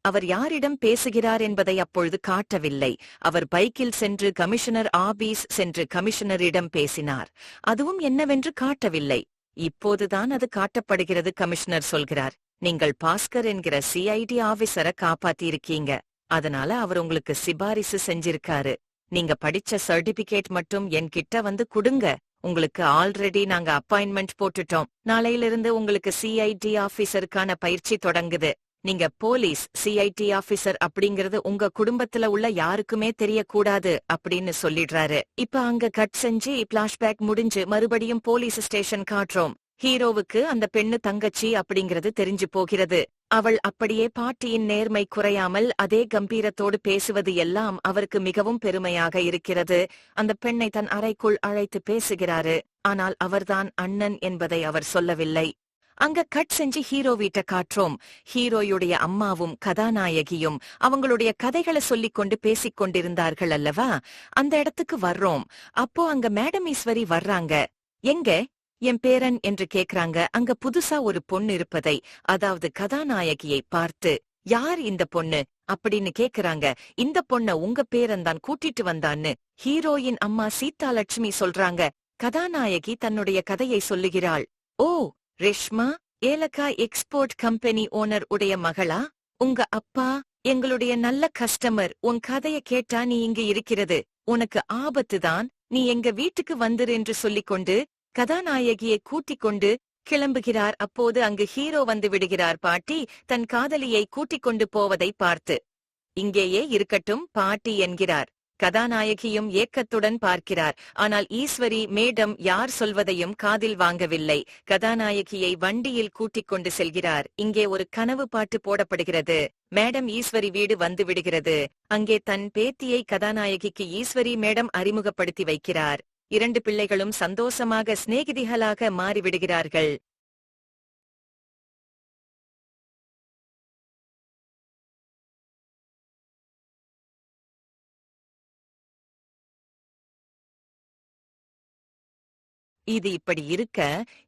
அவர் யாரிடம் பேசுகிறார் என்பதை அப்பொழுது காட்டவில்லை. அவர் பைக்கில் சென்று கமிஷனர் ஆபீஸ் சென்று கமிஷனரிடம் பேசினார். அதுவும் என்னவென்று காட்டவில்லை. இப்போதுதான் அது காட்டப்படுகிறது. கமிஷனர் சொல்கிறார், நீங்கள் பாஸ்கர் என்கிற சிஐடி ஆபீசரை காப்பாத்தியிருக்கீங்க. அதனால அவர் உங்களுக்கு சிபாரிசு செஞ்சிருக்காரு. நீங்க படிச்ச சர்டிபிகேட் மட்டும் என்கிட்ட வந்து குடுங்க. உங்களுக்கு ஆல்ரெடி நாங்க அப்பாயின்மெண்ட் போட்டுட்டோம். நாளையிலிருந்து உங்களுக்கு சிஐடி ஆபீசருக்கான பயிற்சி தொடங்குது. நீங்க போலீஸ் சிஐடி ஆபீசர் அப்படிங்கறது உங்க குடும்பத்துல உள்ள யாருக்குமே தெரியக்கூடாது அப்படின்னு சொல்லிடுறாரு. இப்ப அங்க கட் செஞ்சு பிளாஷ்பேக் முடிஞ்சு மறுபடியும் போலீஸ் ஸ்டேஷன் காட்டுறோம். ஹீரோவுக்கு அந்த பெண்ணு தங்கச்சி அப்படிங்கிறது தெரிஞ்சு போகிறது. அவள் அப்படியே பாட்டியின் நேர்மை குறையாமல் அதே கம்பீரத்தோடு பேசுவது எல்லாம் அவருக்கு மிகவும் பெருமையாக இருக்கிறது. அந்த பெண்ணை தன் அறைக்குள் அழைத்து பேசுகிறாரு. ஆனால் அவர்தான் அண்ணன் என்பதை அவர் சொல்லவில்லை. அங்க கட் செஞ்சு ஹீரோ வீட்டை காட்டுறோம். ஹீரோயுடைய அம்மாவும் கதாநாயகியும் அவங்களுடைய கதைகளை சொல்லிக் கொண்டு பேசிக் கொண்டிருந்தார்கள் அல்லவா? அந்த இடத்துக்கு வர்றோம். அப்போ அங்க மேடம் ஈஸ்வரி வர்றாங்க. எங்க என் பேரன் என்று கேக்குறாங்க. அங்க புதுசா ஒரு பொண்ணு இருப்பதை, அதாவது கதாநாயகியை பார்த்து, யார் இந்த பொண்ணு அப்படின்னு கேக்குறாங்க. இந்த பொண்ண உங்க பேரன் தான் கூட்டிட்டு வந்தான்னு ஹீரோயின் அம்மா சீதாலட்சுமி சொல்றாங்க. கதாநாயகி தன்னுடைய கதையை சொல்லுகிறாள். ஓ, ரேஷ்மா, ஏலக்காய் எக்ஸ்போர்ட் கம்பெனி ஓனர் உடைய மகளா? உங்க அப்பா எங்களுடைய நல்ல கஸ்டமர். உன் கதைய கேட்டா நீ இங்க இருக்கிறது உனக்கு ஆபத்துதான். நீ எங்க வீட்டுக்கு வந்துரு என்று சொல்லிக்கொண்டு கதாநாயகியை கூட்டிக் கொண்டு கிளம்புகிறார். அப்போது அங்கு ஹீரோ வந்து விடுகிறார். பாட்டி தன் காதலியை கூட்டிக் கொண்டு போவதை பார்த்து, இங்கேயே இருக்கட்டும் பாட்டி என்கிறார். கதாநாயகியும் ஏக்கத்துடன் பார்க்கிறார். ஆனால் ஈஸ்வரி மேடம் யார் சொல்வதையும் காதில் வாங்கவில்லை. கதாநாயகியை வண்டியில் கூட்டிக் கொண்டு செல்கிறார். இங்கே ஒரு கனவு பாட்டு போடப்படுகிறது. மேடம் ஈஸ்வரி வீடு வந்து விடுகிறது. அங்கே தன் பேத்தியை கதாநாயகிக்கு ஈஸ்வரி மேடம் அறிமுகப்படுத்தி வைக்கிறார். 2 பிள்ளைகளும் சந்தோஷமாக சிநேகிதிகளாக மாறிவிடுகிறார்கள். இது இப்படி இருக்க,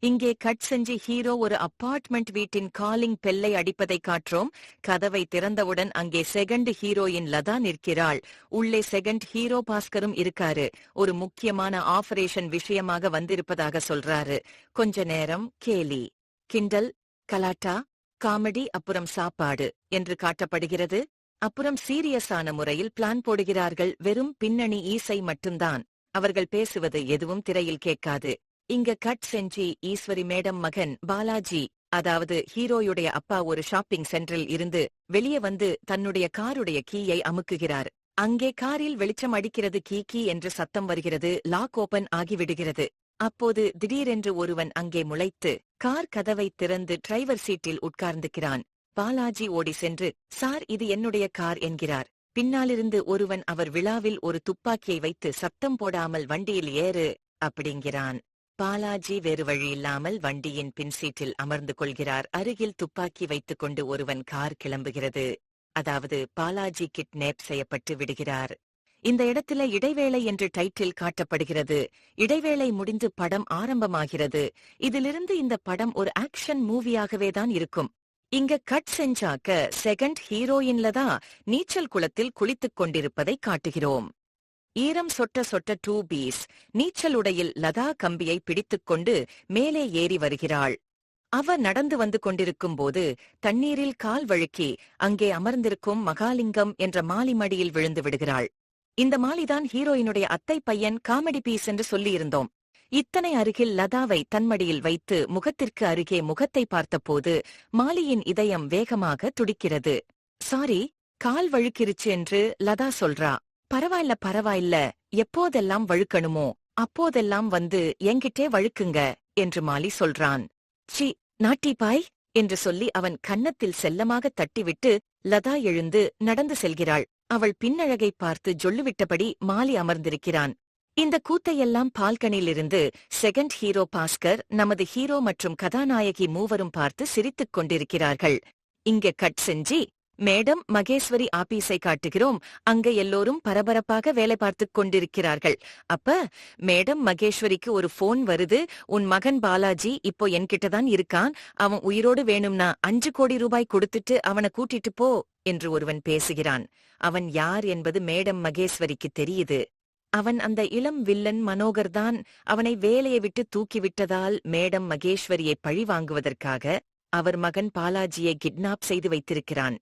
இங்கே கட் செஞ்சு ஹீரோ ஒரு அபார்ட்மெண்ட் வீட்டின் காலிங் பெல்லை அடிப்பதை காட்டுறோம். கதவை திறந்தவுடன் அங்கே செகண்ட் ஹீரோயின் லதா நிற்கிறாள். உள்ளே செகண்ட் ஹீரோ பாஸ்கரும் இருக்காரு. ஒரு முக்கியமான ஆபரேஷன் விஷயமாக வந்திருப்பதாக சொல்றாரு. கொஞ்ச நேரம் கேலி, கிண்டல், கலாட்டா, காமெடி, அப்புறம் சாப்பாடு என்று காட்டப்படுகிறது. அப்புறம் சீரியஸான முறையில் பிளான் போடுகிறார்கள். வெறும் பின்னணி இசை மட்டும்தான். அவர்கள் பேசுவது எதுவும் திரையில் கேட்காது. இங்க கட் செஞ்சு ஈஸ்வரி மேடம் மகன் பாலாஜி, அதாவது ஹீரோயுடைய அப்பா, ஒரு ஷாப்பிங் சென்டரில் இருந்து வெளியே வந்து தன்னுடைய காருடைய கீயை அமுக்குகிறார். அங்கே காரில் வெளிச்சம் அடிக்கிறது. கீ கீ என்று சத்தம் வருகிறது. லாக் ஓபன் ஆகிவிடுகிறது. அப்போது திடீரென்று ஒருவன் அங்கே முளைத்து கார் கதவை திறந்து டிரைவர் சீட்டில் உட்கார்ந்துக்கிறான். பாலாஜி ஓடி சென்று, சார் இது என்னுடைய கார் என்கிறார். பின்னாலிருந்து ஒருவன் அவர் விழாவில் ஒரு துப்பாக்கியை வைத்து சத்தம் போடாமல் வண்டியில் ஏறு அப்படிங்கிறான். பாலாஜி வேறு வழியில்லாமல் வண்டியின் பின்சீட்டில் அமர்ந்து கொள்கிறார். அருகில் துப்பாக்கி வைத்துக் கொண்டு ஒருவன் கார் கிளம்புகிறது. அதாவது பாலாஜி கிட்னேப் செய்யப்பட்டு விடுகிறார். இந்த இடத்துல இடைவேளை என்று டைட்டில் காட்டப்படுகிறது. இடைவேளை முடிந்து படம் ஆரம்பமாகிறது. இதிலிருந்து இந்த படம் ஒரு ஆக்ஷன் மூவியாகவேதான் இருக்கும். இங்க கட் செஞ்சாக்க செகண்ட் ஹீரோயின்லதான் நீச்சல் குளத்தில் குளித்துக் கொண்டிருப்பதை காட்டுகிறோம். ஈரம் சொட்ட சொட்ட 2Bs நீச்சல் உடையில் லதா கம்பியை பிடித்துக்கொண்டு மேலே ஏறி வருகிறாள். அவ நடந்து வந்து கொண்டிருக்கும் போது தண்ணீரில் கால் வழுக்கி அங்கே அமர்ந்திருக்கும் மகாலிங்கம் என்ற மாலி மடியில் விழுந்து விடுகிறாள். இந்த மாலிதான் ஹீரோயினுடைய அத்தை பையன், காமெடி பீஸ் என்று சொல்லியிருந்தோம். இத்தனை அருகில் லதாவை தன்மடியில் வைத்து முகத்திற்கு அருகே முகத்தை பார்த்தபோது மாலியின் இதயம் வேகமாக துடிக்கிறது. சாரி, கால் வழுக்கிருச்சு என்று லதா சொல்றா. பரவாயில்ல பரவாயில்ல, எப்போதெல்லாம் வழுக்கணுமோ அப்போதெல்லாம் வந்து என்கிட்டே வழுக்குங்க என்று மாலி சொல்றான். சி நாட்டிப்பாய் என்று சொல்லி அவன் கன்னத்தில் செல்லமாக தட்டிவிட்டு லதா எழுந்து நடந்து செல்கிறாள். அவள் பின்னழகை பார்த்து ஜொல்லுவிட்டபடி மாலி அமர்ந்திருக்கிறான். இந்த கூத்தையெல்லாம் பால்கனியிலிருந்து செகண்ட் ஹீரோ பாஸ்கர், நமது ஹீரோ மற்றும் கதாநாயகி மூவரும் பார்த்து சிரித்துக் கொண்டிருக்கிறார்கள். இங்க கட் செஞ்சி மேடம் மகேஸ்வரி ஆபீஸை காட்டுகிறோம். அங்க எல்லோரும் பரபரப்பாக வேலை பார்த்துக் கொண்டிருக்கிறார்கள். அப்ப மேடம் மகேஸ்வரிக்கு ஒரு போன் வருது. உன் மகன் பாலாஜி இப்போ என்கிட்டதான் இருக்கான். அவன் உயிரோடு வேணும்னா 5 கோடி ரூபாய் கொடுத்துட்டு அவனை கூட்டிட்டு போ என்று ஒருவன் பேசுகிறான். அவன் யார் என்பது மேடம் மகேஸ்வரிக்கு தெரியுது. அவன் அந்த இளம் வில்லன் மனோகர்தான். அவனை வேலையை விட்டு தூக்கிவிட்டதால் மேடம் மகேஸ்வரியை பழி வாங்குவதற்காக அவர் மகன் பாலாஜியை கிட்னாப் செய்து வைத்திருக்கிறான்.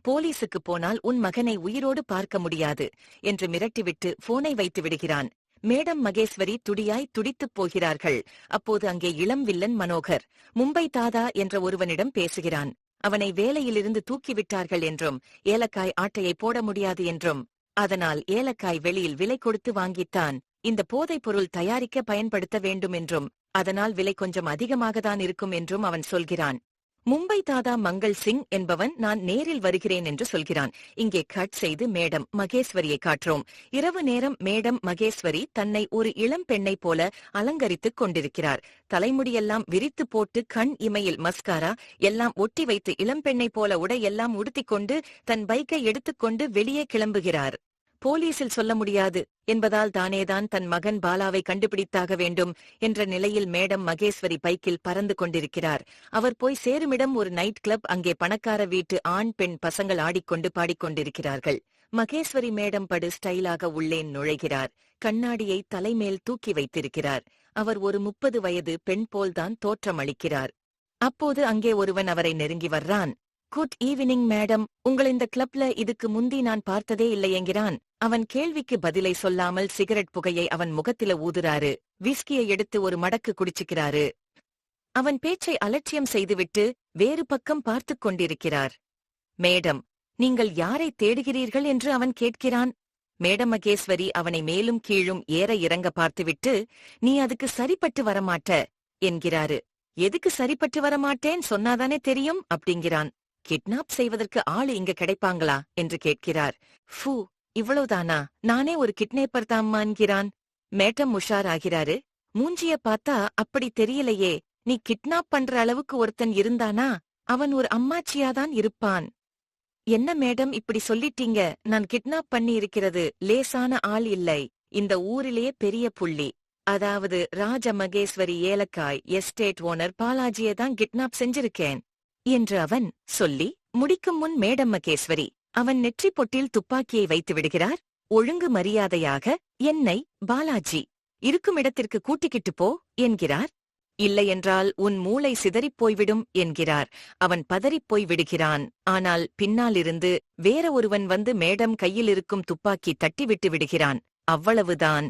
போலீசுக்கு போனால் உன் மகனை உயிரோடு பார்க்க முடியாது என்று மிரட்டிவிட்டு போனை வைத்து விடுகிறான். மேடம் மகேஸ்வரி துடியாய் துடித்துப் போகிறார்கள். அப்போது அங்கே இளம் வில்லன் மனோகர் மும்பை தாதா என்ற ஒருவனிடம் பேசுகிறான். அவனை வேலையிலிருந்து தூக்கிவிட்டார்கள் என்றும் ஏலக்காய் ஆட்டையை போட முடியாது என்றும் அதனால் ஏலக்காய் வெளியில் விலை கொடுத்து வாங்கித்தான் இந்த போதைப் பொருள் தயாரிக்க பயன்படுத்த வேண்டும் என்றும் அதனால் விலை கொஞ்சம் அதிகமாகத்தான் இருக்கும் என்றும் அவன் சொல்கிறான். மும்பை தாதா மங்கள் சிங் என்பவன் நான் நேரில் வருகிறேன் என்று சொல்கிறான். இங்கே கட் செய்து மேடம் மகேஸ்வரியை காட்டுறோம். இரவு நேரம் மேடம் மகேஸ்வரி தன்னை ஒரு இளம் பெண்ணைப் போல அலங்கரித்துக் கொண்டிருக்கிறார். தலைமுடியெல்லாம் விரித்து போட்டு கண் இமையில் மஸ்காரா எல்லாம் ஒட்டி வைத்து இளம்பெண்ணைப் போல உடையெல்லாம் உடுத்திக்கொண்டு தன் பைக்கை எடுத்துக்கொண்டு வெளியே கிளம்புகிறார். போலீசில் சொல்ல முடியாது என்பதால் தானேதான் தன் மகன் பாலாவை கண்டுபிடித்தாக வேண்டும் என்ற நிலையில் மேடம் மகேஸ்வரி பைக்கில் பறந்து கொண்டிருக்கிறார். அவர் போய் சேருமிடம் ஒரு நைட் கிளப். அங்கே பணக்கார வீட்டு ஆண் பெண் பசங்கள் ஆடிக்கொண்டு பாடிக்கொண்டிருக்கிறார்கள். மகேஸ்வரி மேடம் படு ஸ்டைலாக உள்ளே நுழைகிறார். கண்ணாடியை தலைமேல் தூக்கி வைத்திருக்கிறார். அவர் ஒரு 30 வயது பெண் போல்தான் தோற்றமளிக்கிறார். அப்போது அங்கே ஒருவன் அவரை நெருங்கி வர்றான். குட் ஈவினிங் மேடம், உங்கள் இந்த கிளப்ல இதுக்கு முந்தி நான் பார்த்ததே இல்லை என்கிறான். அவன் கேள்விக்கு பதிலை சொல்லாமல் சிகரெட் புகையை அவன் முகத்தில ஊதுறாரு. விஸ்கியை எடுத்து ஒரு மடக்கு குடிச்சுக்கிறாரு. அவன் பேச்சை அலட்சியம் செய்துவிட்டு வேறு பக்கம் பார்த்துக் கொண்டிருக்கிறார். மேடம், நீங்கள் யாரை தேடுகிறீர்கள் என்று அவன் கேட்கிறான். மேடம் மகேஸ்வரி அவனை மேலும் கீழும் ஏற இறங்க பார்த்துவிட்டு, நீ அதுக்கு சரிப்பட்டு வரமாட்ட என்கிறாரு. எதுக்கு சரிப்பட்டு வரமாட்டேன் சொன்னாதானே தெரியும் அப்படிங்கிறான். கிட்னாப் செய்வதற்கு ஆளு இங்க கிடைப்பாங்களா என்று கேட்கிறார். ஃபூ, இவ்வளவுதானா? நானே ஒரு கிட்னேப்பர் தாம்மான்கிறான். மேடம் உஷாராகிறாரு. மூஞ்சிய பார்த்தா அப்படி தெரியலையே. நீ கிட்னாப் பண்ற அளவுக்கு ஒருத்தன் இருந்தானா அவன் ஒரு அம்மாச்சியாதான் இருப்பான். என்ன மேடம் இப்படி சொல்லிட்டீங்க? நான் கிட்னாப் பண்ணி இருக்கிறது லேசான ஆள் இல்லை. இந்த ஊரிலேயே பெரிய புள்ளி. அதாவது ராஜ மகேஸ்வரி ஏலக்காய் எஸ்டேட் ஓனர் பாலாஜியை தான் கிட்னாப் செஞ்சிருக்கேன் என்று அவன் சொல்லி முடிக்கும் முன் மேடம் மகேஸ்வரி அவன் நெற்றி பொட்டில் துப்பாக்கியை வைத்து விடுகிறார். ஒழுங்கு மரியாதையாக என்னை பாலாஜி இருக்கும் இடத்திற்கு கூட்டிக்கிட்டு போ என்கிறார். இல்லையென்றால் உன் மூளை சிதறிப் போய்விடும் என்கிறார். அவன் பதறிப்போய் விடுகிறான். ஆனால் பின்னாலிருந்து வேற ஒருவன் வந்து மேடம் கையில் இருக்கும் துப்பாக்கி தட்டிவிட்டு விடுகிறான். அவ்வளவுதான்.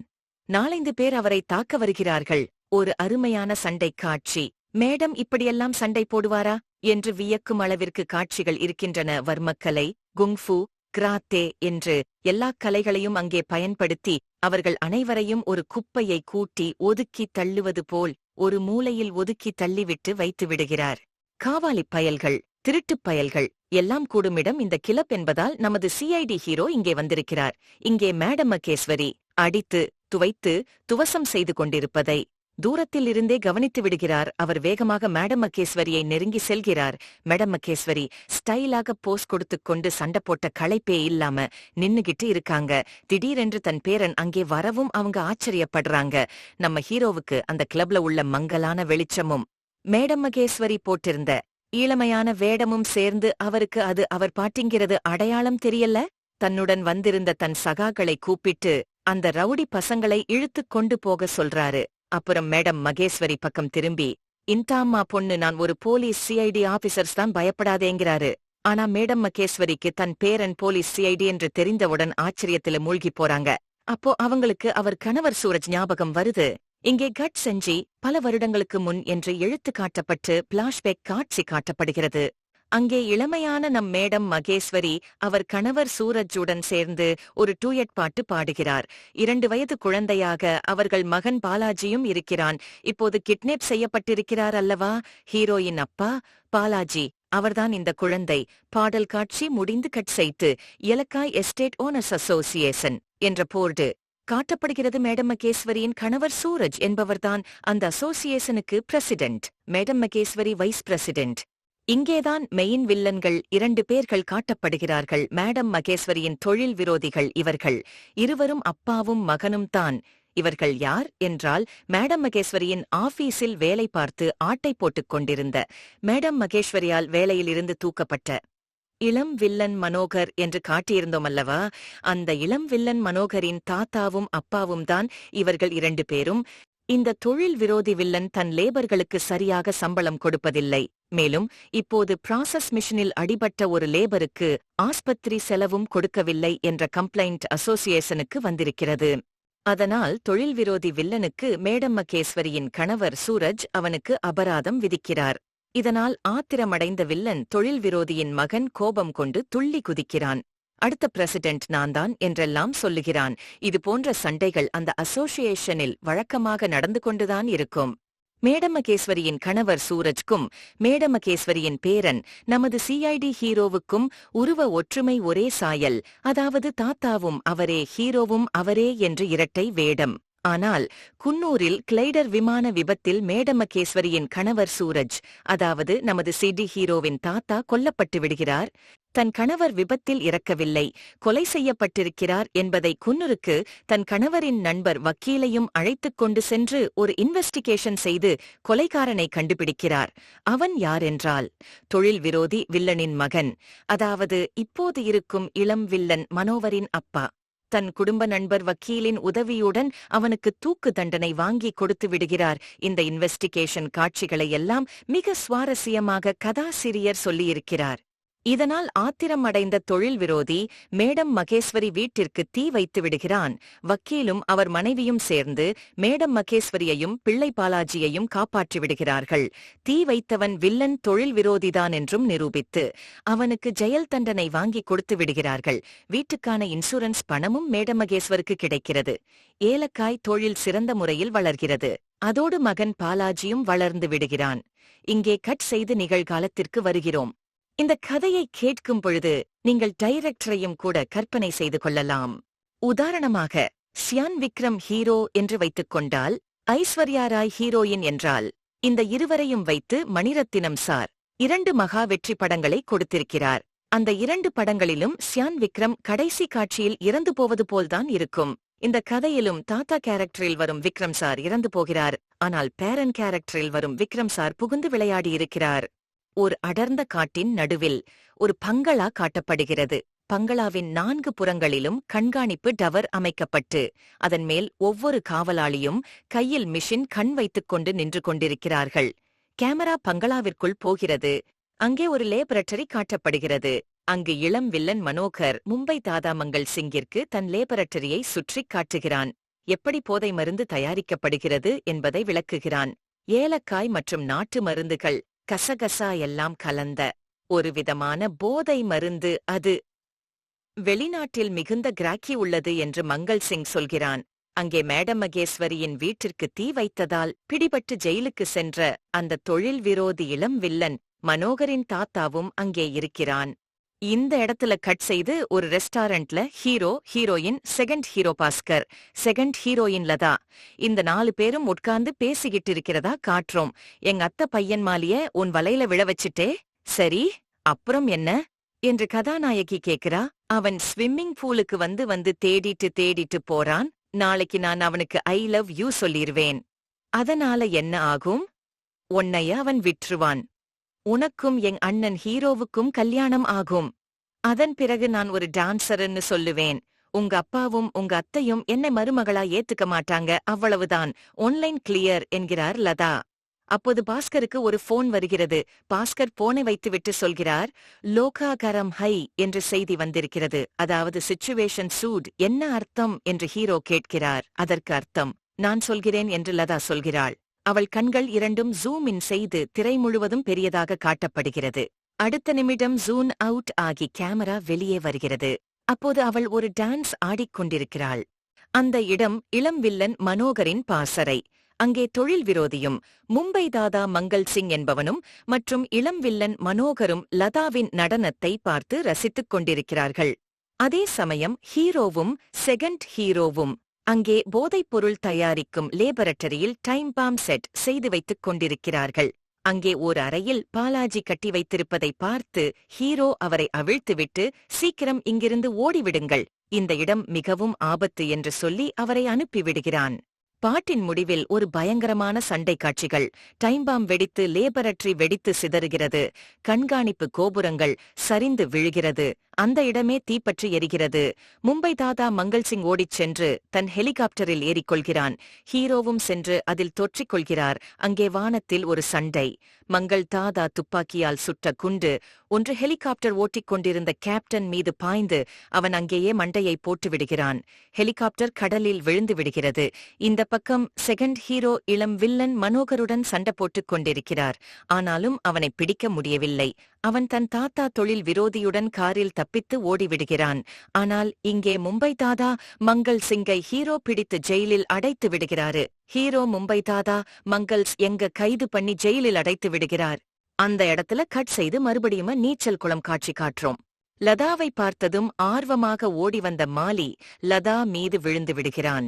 4-5 பேர் அவரை தாக்க வருகிறார்கள். ஒரு அருமையான சண்டை காட்சி. மேடம் இப்படியெல்லாம் சண்டை போடுவாரா என்று வியக்கும் அளவிற்கு காட்சிகள் இருக்கின்றன. வர்மக்கலை, குங்ஃபு, கிராத்தே என்று எல்லாக் கலைகளையும் அங்கே பயன்படுத்தி அவர்கள் அனைவரையும் ஒரு குப்பையை கூட்டி ஒதுக்கி தள்ளுவது போல் ஒரு மூலையில் ஒதுக்கி தள்ளிவிட்டு வைத்து விடுகிறார். காவாலிப் பயல்கள், திருட்டுப் பயல்கள் எல்லாம் கூடுமிடம் இந்த கிளப் என்பதால் நமது சிஐடி ஹீரோ இங்கே வந்திருக்கிறார். இங்கே மேடம் மகேஸ்வரி அடித்து துவைத்து துவசம் செய்து கொண்டிருப்பதை தூரத்தில் இருந்தே கவனித்து விடுகிறார். அவர் வேகமாக மேடம் மகேஸ்வரியை நெருங்கி செல்கிறார். மேடம் மகேஸ்வரி ஸ்டைலாக போஸ் கொடுத்துக் கொண்டு சண்டை போட்ட களைப்பே இல்லாம நின்னுகிட்டு இருக்காங்க. திடீரென்று தன் பேரன் அங்கே வரவும் அவங்க ஆச்சரியப்படுறாங்க. நம்ம ஹீரோவுக்கு அந்த கிளப்ல உள்ள மங்கலான வெளிச்சமும் மேடம் மகேஸ்வரி போட்டிருந்த ஈழமையான வேடமும் சேர்ந்து அவருக்கு அது அவர் பாட்டிங்கிறது அடையாளம் தெரியல. தன்னுடன் வந்திருந்த தன் சகாக்களை கூப்பிட்டு அந்த ரவுடி பசங்களை இழுத்துக் கொண்டு போக சொல்றாரு. அப்புறம் மேடம் மகேஸ்வரி பக்கம் திரும்பி, இன்டாம்மா பொண்ணு, நான் ஒரு போலீஸ் சிஐடி ஆபீசர்ஸ் தான், பயப்படாதேங்கிறாரு. ஆனா மேடம் மகேஸ்வரிக்கு தன் பேரன் போலீஸ் சிஐடி என்று தெரிந்தவுடன் ஆச்சரியத்துல மூழ்கி போறாங்க. அப்போ அவங்களுக்கு அவர் கணவர் சூரஜ் ஞாபகம் வருது. இங்கே கட் செஞ்சி பல வருடங்களுக்கு முன் என்று எழுத்து காட்டப்பட்டு பிளாஷ்பேக் காட்சி காட்டப்படுகிறது. அங்கே இளமையான நம் மேடம் மகேஸ்வரி அவர் கணவர் சூரஜுடன் சேர்ந்து ஒரு டூயட் பாட்டு பாடுகிறார். 2 வயது குழந்தையாக அவர்கள் மகன் பாலாஜியும் இருக்கிறான். இப்போது கிட்னேப் செய்யப்பட்டிருக்கிறார் அல்லவா ஹீரோயின் அப்பா பாலாஜி. அவர்தான் இந்த குழந்தை. பாடல் காட்சி முடிந்து கட் செய்து எலக்காய் எஸ்டேட் ஓனர்ஸ் அசோசியேஷன் என்ற போர்டு காட்டப்படுகிறது. மேடம் மகேஸ்வரியின் கணவர் சூரஜ் என்பவர்தான் அந்த அசோசியேஷனுக்கு president, madam Maheswari vice president. இங்கேதான் மெயின் வில்லன்கள் 2 பேர்கள் காட்டப்படுகிறார்கள். மேடம் மகேஸ்வரியின் தொழில் விரோதிகள் இவர்கள் இருவரும் அப்பாவும் மகனும் தான். இவர்கள் யார் என்றால், மேடம் மகேஸ்வரியின் ஆபீஸில் வேலை பார்த்து ஆட்டை போட்டுக் கொண்டிருந்த, மேடம் மகேஸ்வரியால் வேலையிலிருந்து தூக்கப்பட்ட இளம் வில்லன் மனோகர் என்று காட்டியிருந்தோம் அல்லவா? அந்த இளம் வில்லன் மனோகரின் தாத்தாவும் அப்பாவும் தான் இவர்கள் 2 பேரும். இந்த தொழில் விரோதி வில்லன் தன் லேபர்களுக்கு சரியாக சம்பளம் கொடுப்பதில்லை. மேலும் இப்போது ப்ராசஸ் மிஷினில் அடிபட்ட ஒரு லேபருக்கு ஆஸ்பத்திரி செலவும் கொடுக்கவில்லை என்ற கம்ப்ளைண்ட் அசோசியேஷனுக்கு வந்திருக்கிறது. அதனால் தொழில் விரோதி வில்லனுக்கு மேடம் மகேஸ்வரியின் கணவர் சூரஜ் அவனுக்கு அபராதம் விதிக்கிறார். இதனால் ஆத்திரமடைந்த வில்லன் தொழில் விரோதியின் மகன் கோபம் கொண்டு துள்ளி குதிக்கிறான். அடுத்த பிரசிடென்ட் நான்தான் என்றெல்லாம் சொல்லுகிறான். இது போன்ற சண்டைகள் அந்த அசோசியேஷனில் வழக்கமாக நடந்து கொண்டுதான் இருக்கும். மேடம் மகேஸ்வரியின் கணவர் சூரஜ்க்கும் மேடம் மகேஸ்வரியின் பேரன் நமது சிஐடி ஹீரோவுக்கும் உருவ ஒற்றுமை ஒரே சாயல், அதாவது தாத்தாவும் அவரே ஹீரோவும் அவரே என்று இரட்டை வேடம். ஆனால் குன்னூரில் கிளைடர் விமான விபத்தில் மேடம் மகேஸ்வரியின் கணவர் சூரஜ், அதாவது நமது சிடி ஹீரோவின் தாத்தா கொல்லப்பட்டு விடுகிறார். தன் கணவர் விபத்தில் இறக்கவில்லை, கொலை செய்யப்பட்டிருக்கிறார் என்பதை குன்னூருக்கு தன் கணவரின் நண்பர் வக்கீலையும் அழைத்துக் கொண்டு சென்று ஒரு இன்வெஸ்டிகேஷன் செய்து கொலைகாரனை கண்டுபிடிக்கிறார். அவன் யாரென்றால் தொழில் விரோதி வில்லனின் மகன், அதாவது இப்போது இருக்கும் இளம் வில்லன் மனோவரின் அப்பா. தன் குடும்ப நண்பர் வக்கீலின் உதவியுடன் அவனுக்கு தூக்கு தண்டனை வாங்கி கொடுத்து விடுகிறார். இந்த இன்வெஸ்டிகேஷன் காட்சிகளை எல்லாம் மிக சுவாரஸ்யமாக கதாசிரியர் சொல்லியிருக்கிறார். இதனால் ஆத்திரம் அடைந்த தொழில் விரோதி மேடம் மகேஸ்வரி வீட்டிற்கு தீ வைத்து விடுகிறான். வக்கீலும் அவர் மனைவியும் சேர்ந்து மேடம் மகேஸ்வரியையும் பிள்ளை பாலாஜியையும் காப்பாற்றி விடுகிறார்கள். தீ வைத்தவன் வில்லன் தொழில் விரோதிதான் என்றும் நிரூபித்து அவனுக்கு ஜெயல் தண்டனை வாங்கி கொடுத்து விடுகிறார்கள். வீட்டுக்கான இன்சூரன்ஸ் பணமும் மேடம் மகேஸ்வருக்கு கிடைக்கிறது. ஏலக்காய் தொழில் சிறந்த முறையில் வளர்கிறது. அதோடு மகன் பாலாஜியும் வளர்ந்து விடுகிறான். இங்கே கட் செய்து நிகழ்காலத்திற்கு வருகிறோம். இந்த கதையை கேட்கும் பொழுது நீங்கள் டைரக்டரையும் கூட கற்பனை செய்து கொள்ளலாம். உதாரணமாக சியான் விக்ரம் ஹீரோ என்று வைத்துக் கொண்டால், ஐஸ்வர்யா ராய் ஹீரோயின் என்றால், இந்த இருவரையும் வைத்து மணிரத்தினம் சார் 2 மகா வெற்றி படங்களை கொடுத்திருக்கிறார். அந்த 2 படங்களிலும் சியான் விக்ரம் கடைசி காட்சியில் இறந்து போவது போல்தான் இருக்கும். இந்த கதையிலும் தாத்தா கேரக்டரில் வரும் விக்ரம் சார் இறந்து போகிறார். ஆனால் பேரன் கேரக்டரில் வரும் விக்ரம் சார் புகுந்து விளையாடியிருக்கிறார். ஒரு அடர்ந்த காட்டின் நடுவில் ஒரு பங்களா காட்டப்படுகிறது. பங்களாவின் 4 புறங்களிலும் கண்காணிப்பு டவர் அமைக்கப்பட்டு அதன் மேல் ஒவ்வொரு காவலாளியும் கையில் மிஷின் கண் வைத்துக் கொண்டு நின்று கொண்டிருக்கிறார்கள். கேமரா பங்களாவிற்குள் போகிறது. அங்கே ஒரு லேபரட்டரி காட்டப்படுகிறது. அங்கு இளம் வில்லன் மனோகர் மும்பை தாதா மங்கள் சிங்கிற்கு தன் லேபரட்டரியை சுற்றிக் காட்டுகிறான். எப்படி போதை மருந்து தயாரிக்கப்படுகிறது என்பதை விளக்குகிறான். ஏலக்காய் மற்றும் நாட்டு மருந்துகள், கசகசா எல்லாம் கலந்த ஒரு விதமான போதை மருந்து அது. வெளிநாட்டில் மிகுந்த கிராக்கி உள்ளது என்று மங்கள் சிங் சொல்கிறான். அங்கே மேடம் மகேஸ்வரியின் வீட்டிற்கு தீ வைத்ததால் பிடிபட்டு ஜெயிலுக்கு சென்ற அந்த தொழில் விரோதி இளம் வில்லன் மனோகரின் தாத்தாவும் அங்கே இருக்கிறான். இந்த இடத்துல கட் செய்து ஒரு ரெஸ்டாரண்ட்ல hero, heroine, second hero Bhaskar, second heroine Latha, இந்த 4 பேரும் உட்கார்ந்து பேசிக்கிட்டு இருக்கிறதா காட்டுறோம். எங்க அத்தை பையன் மாலிய உன் வலையில விழ வச்சிட்டே, சரி அப்புறம் என்ன என்று கதாநாயகி கேக்குறா. அவன் ஸ்விம்மிங் பூலுக்கு வந்து தேடிட்டு போறான். நாளைக்கு நான் அவனுக்கு ஐ லவ் யூ சொல்லிருவேன். அதனால என்ன ஆகும்? உன்னைய அவன் விட்டுருவான். உனக்கும் என் அண்ணன் ஹீரோவுக்கும் கல்யாணம் ஆகும். அதன் பிறகு நான் ஒரு டான்சர்ன்னு சொல்லுவேன். உங்க அப்பாவும் உங்க அத்தையும் என்னை மருமகளா ஏத்துக்க மாட்டாங்க, அவ்வளவுதான். ஆன்லைன் கிளியர் என்கிறார் லதா. அப்போது பாஸ்கருக்கு ஒரு போன் வருகிறது. பாஸ்கர் போனை வைத்துவிட்டு சொல்கிறார், லோகா கரம் ஹை என்று செய்தி வந்திருக்கிறது. அதாவது சிச்சுவேஷன் சூட். என்ன அர்த்தம் என்று ஹீரோ கேட்கிறார். அதற்கு அர்த்தம் நான் சொல்கிறேன் என்று லதா சொல்கிறாள். அவள் கண்கள் 2ம் ஜூம் இன் செய்து திரை முழுவதும் பெரியதாக காட்டப்படுகிறது. அடுத்த நிமிடம் ஜூன் அவுட் ஆகி கேமரா வெளியே வருகிறது. அப்போது அவள் ஒரு டான்ஸ் ஆடிக்கொண்டிருக்கிறாள். அந்த இடம் இளம் வில்லன் மனோகரின் பாசறை. அங்கே தொழில் விரோதியும் மும்பை தாதா மங்கள் சிங் என்பவனும் மற்றும் இளம் வில்லன் மனோகரும் லதாவின் நடனத்தை பார்த்து ரசித்துக் கொண்டிருக்கிறார்கள். அதே சமயம் ஹீரோவும் செகண்ட் ஹீரோவும் அங்கே போதைப்பொருள் தயாரிக்கும் லேபரட்டரியில் டைம் பாம் செட் செய்து வைத்துக் கொண்டிருக்கிறார்கள். அங்கே ஓர் அறையில் பாலாஜி கட்டி வைத்திருப்பதை பார்த்து ஹீரோ அவரை அவிழ்த்துவிட்டு, சீக்கிரம் இங்கிருந்து ஓடிவிடுங்கள், இந்த இடம் மிகவும் ஆபத்து என்று சொல்லி அவரை அனுப்பிவிடுகிறான். பாட்டின் முடிவில் ஒரு பயங்கரமான சண்டை காட்சிகள். டைம்பாம் வெடித்து லேபரட்டரி வெடித்து சிதறுகிறது. கண்காணிப்பு கோபுரங்கள் சரிந்து விழுகிறது. அந்த இடமே தீப்பற்றி எரிகிறது. மும்பை தாதா மங்கள் சிங் ஓடிச் சென்று தன் ஹெலிகாப்டரில் ஏறிக்கொள்கிறான். ஹீரோவும் சென்று அதில் தொற்றிக் கொள்கிறார். அங்கே வானத்தில் ஒரு சண்டை. மங்கள் தாதா துப்பாக்கியால் சுட்ட குண்டு ஒன்று ஹெலிகாப்டர் ஓட்டிக் கொண்டிருந்த கேப்டன் மீது பாய்ந்து அவன் அங்கேயே மண்டையை போட்டு விடுகிறான். ஹெலிகாப்டர் கடலில் விழுந்து விடுகிறது. இந்த பக்கம் செகண்ட் ஹீரோ இளம் வில்லன் மனோகருடன் சண்டை போட்டுக் கொண்டிருக்கிறார். ஆனாலும் அவனை பிடிக்க முடியவில்லை. அவன் தன் தாத்தா தொழில் விரோதியுடன் காரில் தப்பித்து ஓடிவிடுகிறான். ஆனால் இங்கே மும்பை தாதா மங்கள் சிங்கை ஹீரோ பிடித்து ஜெயிலில் அடைத்து விடுகிறாரு. ஹீரோ மும்பை தாதா மங்கள்ஸ் எங்க கைது பண்ணி ஜெயிலில் அடைத்து விடுகிறார். அந்த இடத்துல கட் செய்து மறுபடியும் நீச்சல் குளம் காட்சி காட்டுறோம். லதாவை பார்த்ததும் ஆர்வமாக ஓடி வந்த மாலி லதா மீது விழுந்து விடுகிறான்.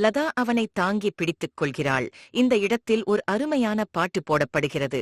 லதா அவனை தாங்கி பிடித்துக் கொள்கிறாள். இந்த இடத்தில் ஒரு அருமையான பாட்டு போடப்படுகிறது.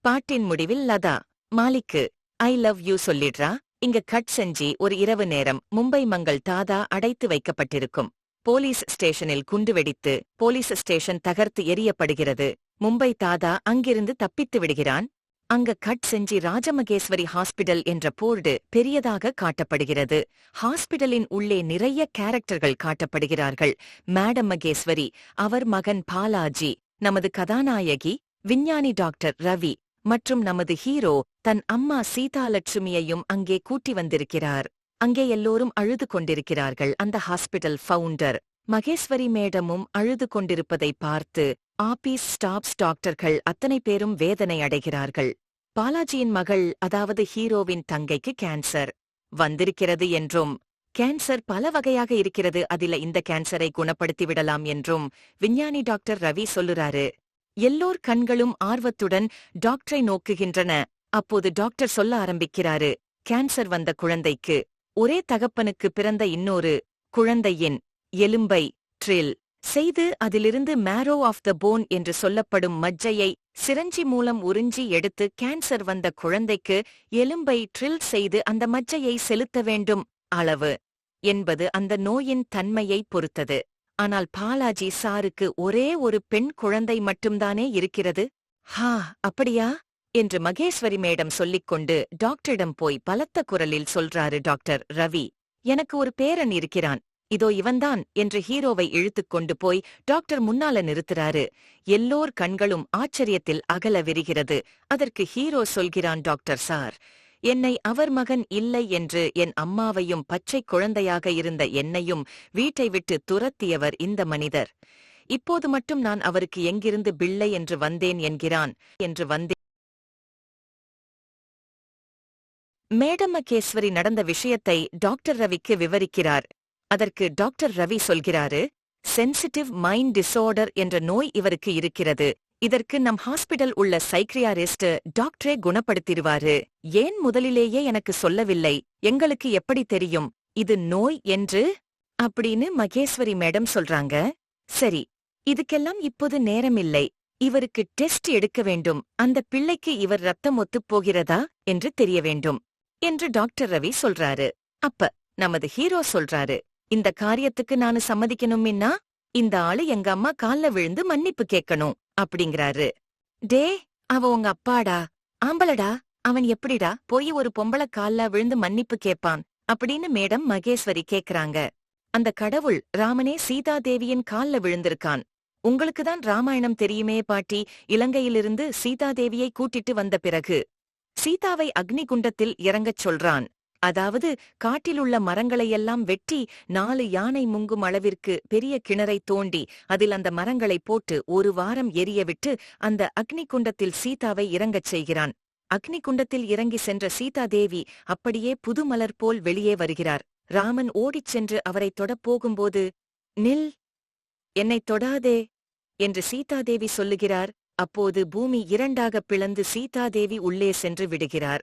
பாட்டின் முடிவில் லதா மாலிக்கு ஐ லவ் யூ சொல்லிடுறா. இங்க கட் செஞ்சி ஒரு இரவு நேரம் மும்பை மங்கள் தாதா அடைத்து வைக்கப்பட்டிருக்கும். போலீஸ் ஸ்டேஷனில் குண்டு வெடித்து போலீஸ் ஸ்டேஷன் தகர்த்து எரியப்படுகிறது. மும்பை தாதா அங்கிருந்து தப்பித்து விடுகிறான். அங்க கட் செஞ்சி ராஜமகேஸ்வரி ஹாஸ்பிடல் என்ற போர்டு பெரியதாக காட்டப்படுகிறது. ஹாஸ்பிடலின் உள்ளே நிறைய கேரக்டர்கள் காட்டப்படுகிறார்கள். மேடம் மகேஸ்வரி, அவர் மகன் பாலாஜி, நமது கதாநாயகி விஞ்ஞானி டாக்டர் ரவி மற்றும் நமது ஹீரோ தன் அம்மா சீதாலட்சுமியையும் அங்கே கூட்டி வந்திருக்கிறார். அங்கே எல்லோரும் அழுது கொண்டிருக்கிறார்கள். அந்த ஹாஸ்பிடல் ஃபவுண்டர் மகேஸ்வரி மேடமும் அழுது கொண்டிருப்பதை பார்த்து ஆபீஸ் ஸ்டாப்ஸ் டாக்டர்கள் அத்தனை பேரும் வேதனை அடைகிறார்கள். பாலாஜியின் மகள், அதாவது ஹீரோவின் தங்கைக்கு கேன்சர் வந்திருக்கிறது என்றும் கேன்சர் பல வகையாக இருக்கிறது, அதில இந்த கேன்சரை குணப்படுத்திவிடலாம் என்றும் விஞ்ஞானி டாக்டர் ரவி சொல்லுறாரு. எல்லோர் கண்களும் ஆர்வத்துடன் டாக்டரை நோக்குகின்றன. அப்போது டாக்டர் சொல்ல ஆரம்பிக்கிறாரு, கேன்சர் வந்த குழந்தைக்கு ஒரே தகப்பனுக்கு பிறந்த இன்னொரு குழந்தையின் எலும்பை ட்ரில் செய்து அதிலிருந்து மேரோ ஆஃப் த போன் என்று சொல்லப்படும் மஜ்ஜையை சிரஞ்சி மூலம் உறிஞ்சி எடுத்து கேன்சர் வந்த குழந்தைக்கு எலும்பை ட்ரில் செய்து அந்த மஜ்ஜையை செலுத்த வேண்டும். அளவு என்பது அந்த நோயின் தன்மையை பொறுத்தது. ஆனால் பாலாஜி சாருக்கு ஒரே ஒரு பெண் குழந்தை மட்டும்தானே இருக்கிறது. ஹா, அப்படியா என்று மகேஸ்வரி மேடம் சொல்லிக்கொண்டு டாக்டரிடம் போய் பலத்த குரலில் சொல்றாரு டாக்டர் ரவி, எனக்கு ஒரு பேரன் இருக்கிறான், இதோ இவன்தான் என்று ஹீரோவை இழுத்துக் கொண்டு போய் டாக்டர் முன்னால நிறுத்துறாரு. எல்லோர் கண்களும் ஆச்சரியத்தில் அகல விரிகிறது. அதற்கு ஹீரோ சொல்கிறான், டாக்டர் சார், என்னை அவர் மகன் இல்லை என்று என் அம்மாவையும் பச்சை குழந்தையாக இருந்த என்னையும் வீட்டை விட்டு துரத்தியவர் இந்த மனிதர். இப்போது மட்டும் நான் அவருக்கு எங்கிருந்து பிள்ளை என்று வந்தேன் என்கிறான் என்று வந்தேன். மேடம் மகேஸ்வரி நடந்த விஷயத்தை டாக்டர் ரவிக்கு விவரிக்கிறார். அதற்கு டாக்டர் ரவி சொல்கிறாரு, சென்சிட்டிவ் மைண்ட் டிஸார்டர் என்ற நோய் இவருக்கு இருக்கிறது. இதற்கு நம் ஹாஸ்பிடல் உள்ள சைக்ரியாரிஸ்ட் டாக்டரே குணப்படுத்திடுவாரு. ஏன் முதலிலேயே எனக்கு சொல்லவில்லை? எங்களுக்கு எப்படி தெரியும் இது நோய் என்று? அப்படின்னு மகேஸ்வரி மேடம் சொல்றாங்க. சரி, இதுக்கெல்லாம் இப்போது நேரமில்லை. இவருக்கு டெஸ்ட் எடுக்க வேண்டும். அந்த பிள்ளைக்கு இவர் ரத்தம் ஒத்துப் போகிறதா என்று தெரிய வேண்டும் என்று டாக்டர் ரவி சொல்றாரு. அப்ப நமது ஹீரோ சொல்றாரு, இந்த காரியத்துக்கு நானு சம்மதிக்கணும்னா இந்த ஆளு எங்க அம்மா கால்ல விழுந்து மன்னிப்பு கேட்கணும் அப்படிங்கிறாரு. டே, அவ உங்க அப்பாடா, ஆம்பளடா, அவன் எப்படிடா போய் ஒரு பொம்பள கால்ல விழுந்து மன்னிப்பு கேட்பான் அப்படின்னு மேடம் மகேஸ்வரி கேக்குறாங்க. அந்த கடவுள் ராமனே சீதாதேவியின் கால்ல விழுந்திருக்கான். உங்களுக்குதான் ராமாயணம் தெரியுமே பாட்டி. இலங்கையிலிருந்து சீதாதேவியை கூட்டிட்டு வந்த பிறகு சீதாவை அக்னி குண்டத்தில் இறங்கச் சொல்றான். அதாவது காட்டிலுள்ள மரங்களையெல்லாம் வெட்டி 4 யானை முங்கும் அளவிற்கு பெரிய கிணறை தோண்டி அதில் அந்த மரங்களை போட்டு 1 வாரம் எரியவிட்டு அந்த அக்னி குண்டத்தில் சீதாவை இறங்கச் செய்கிறான். அக்னி குண்டத்தில் இறங்கி சென்ற சீதாதேவி அப்படியே புதுமலர் போல் வெளியே வருகிறார். ராமன் ஓடிச் சென்று அவரை தொடப் போகும்போது, நில், என்னை தொடாதே என்று சீதாதேவி சொல்லுகிறார். அப்போது பூமி இரண்டாக பிளந்து சீதாதேவி உள்ளே சென்று விடுகிறார்.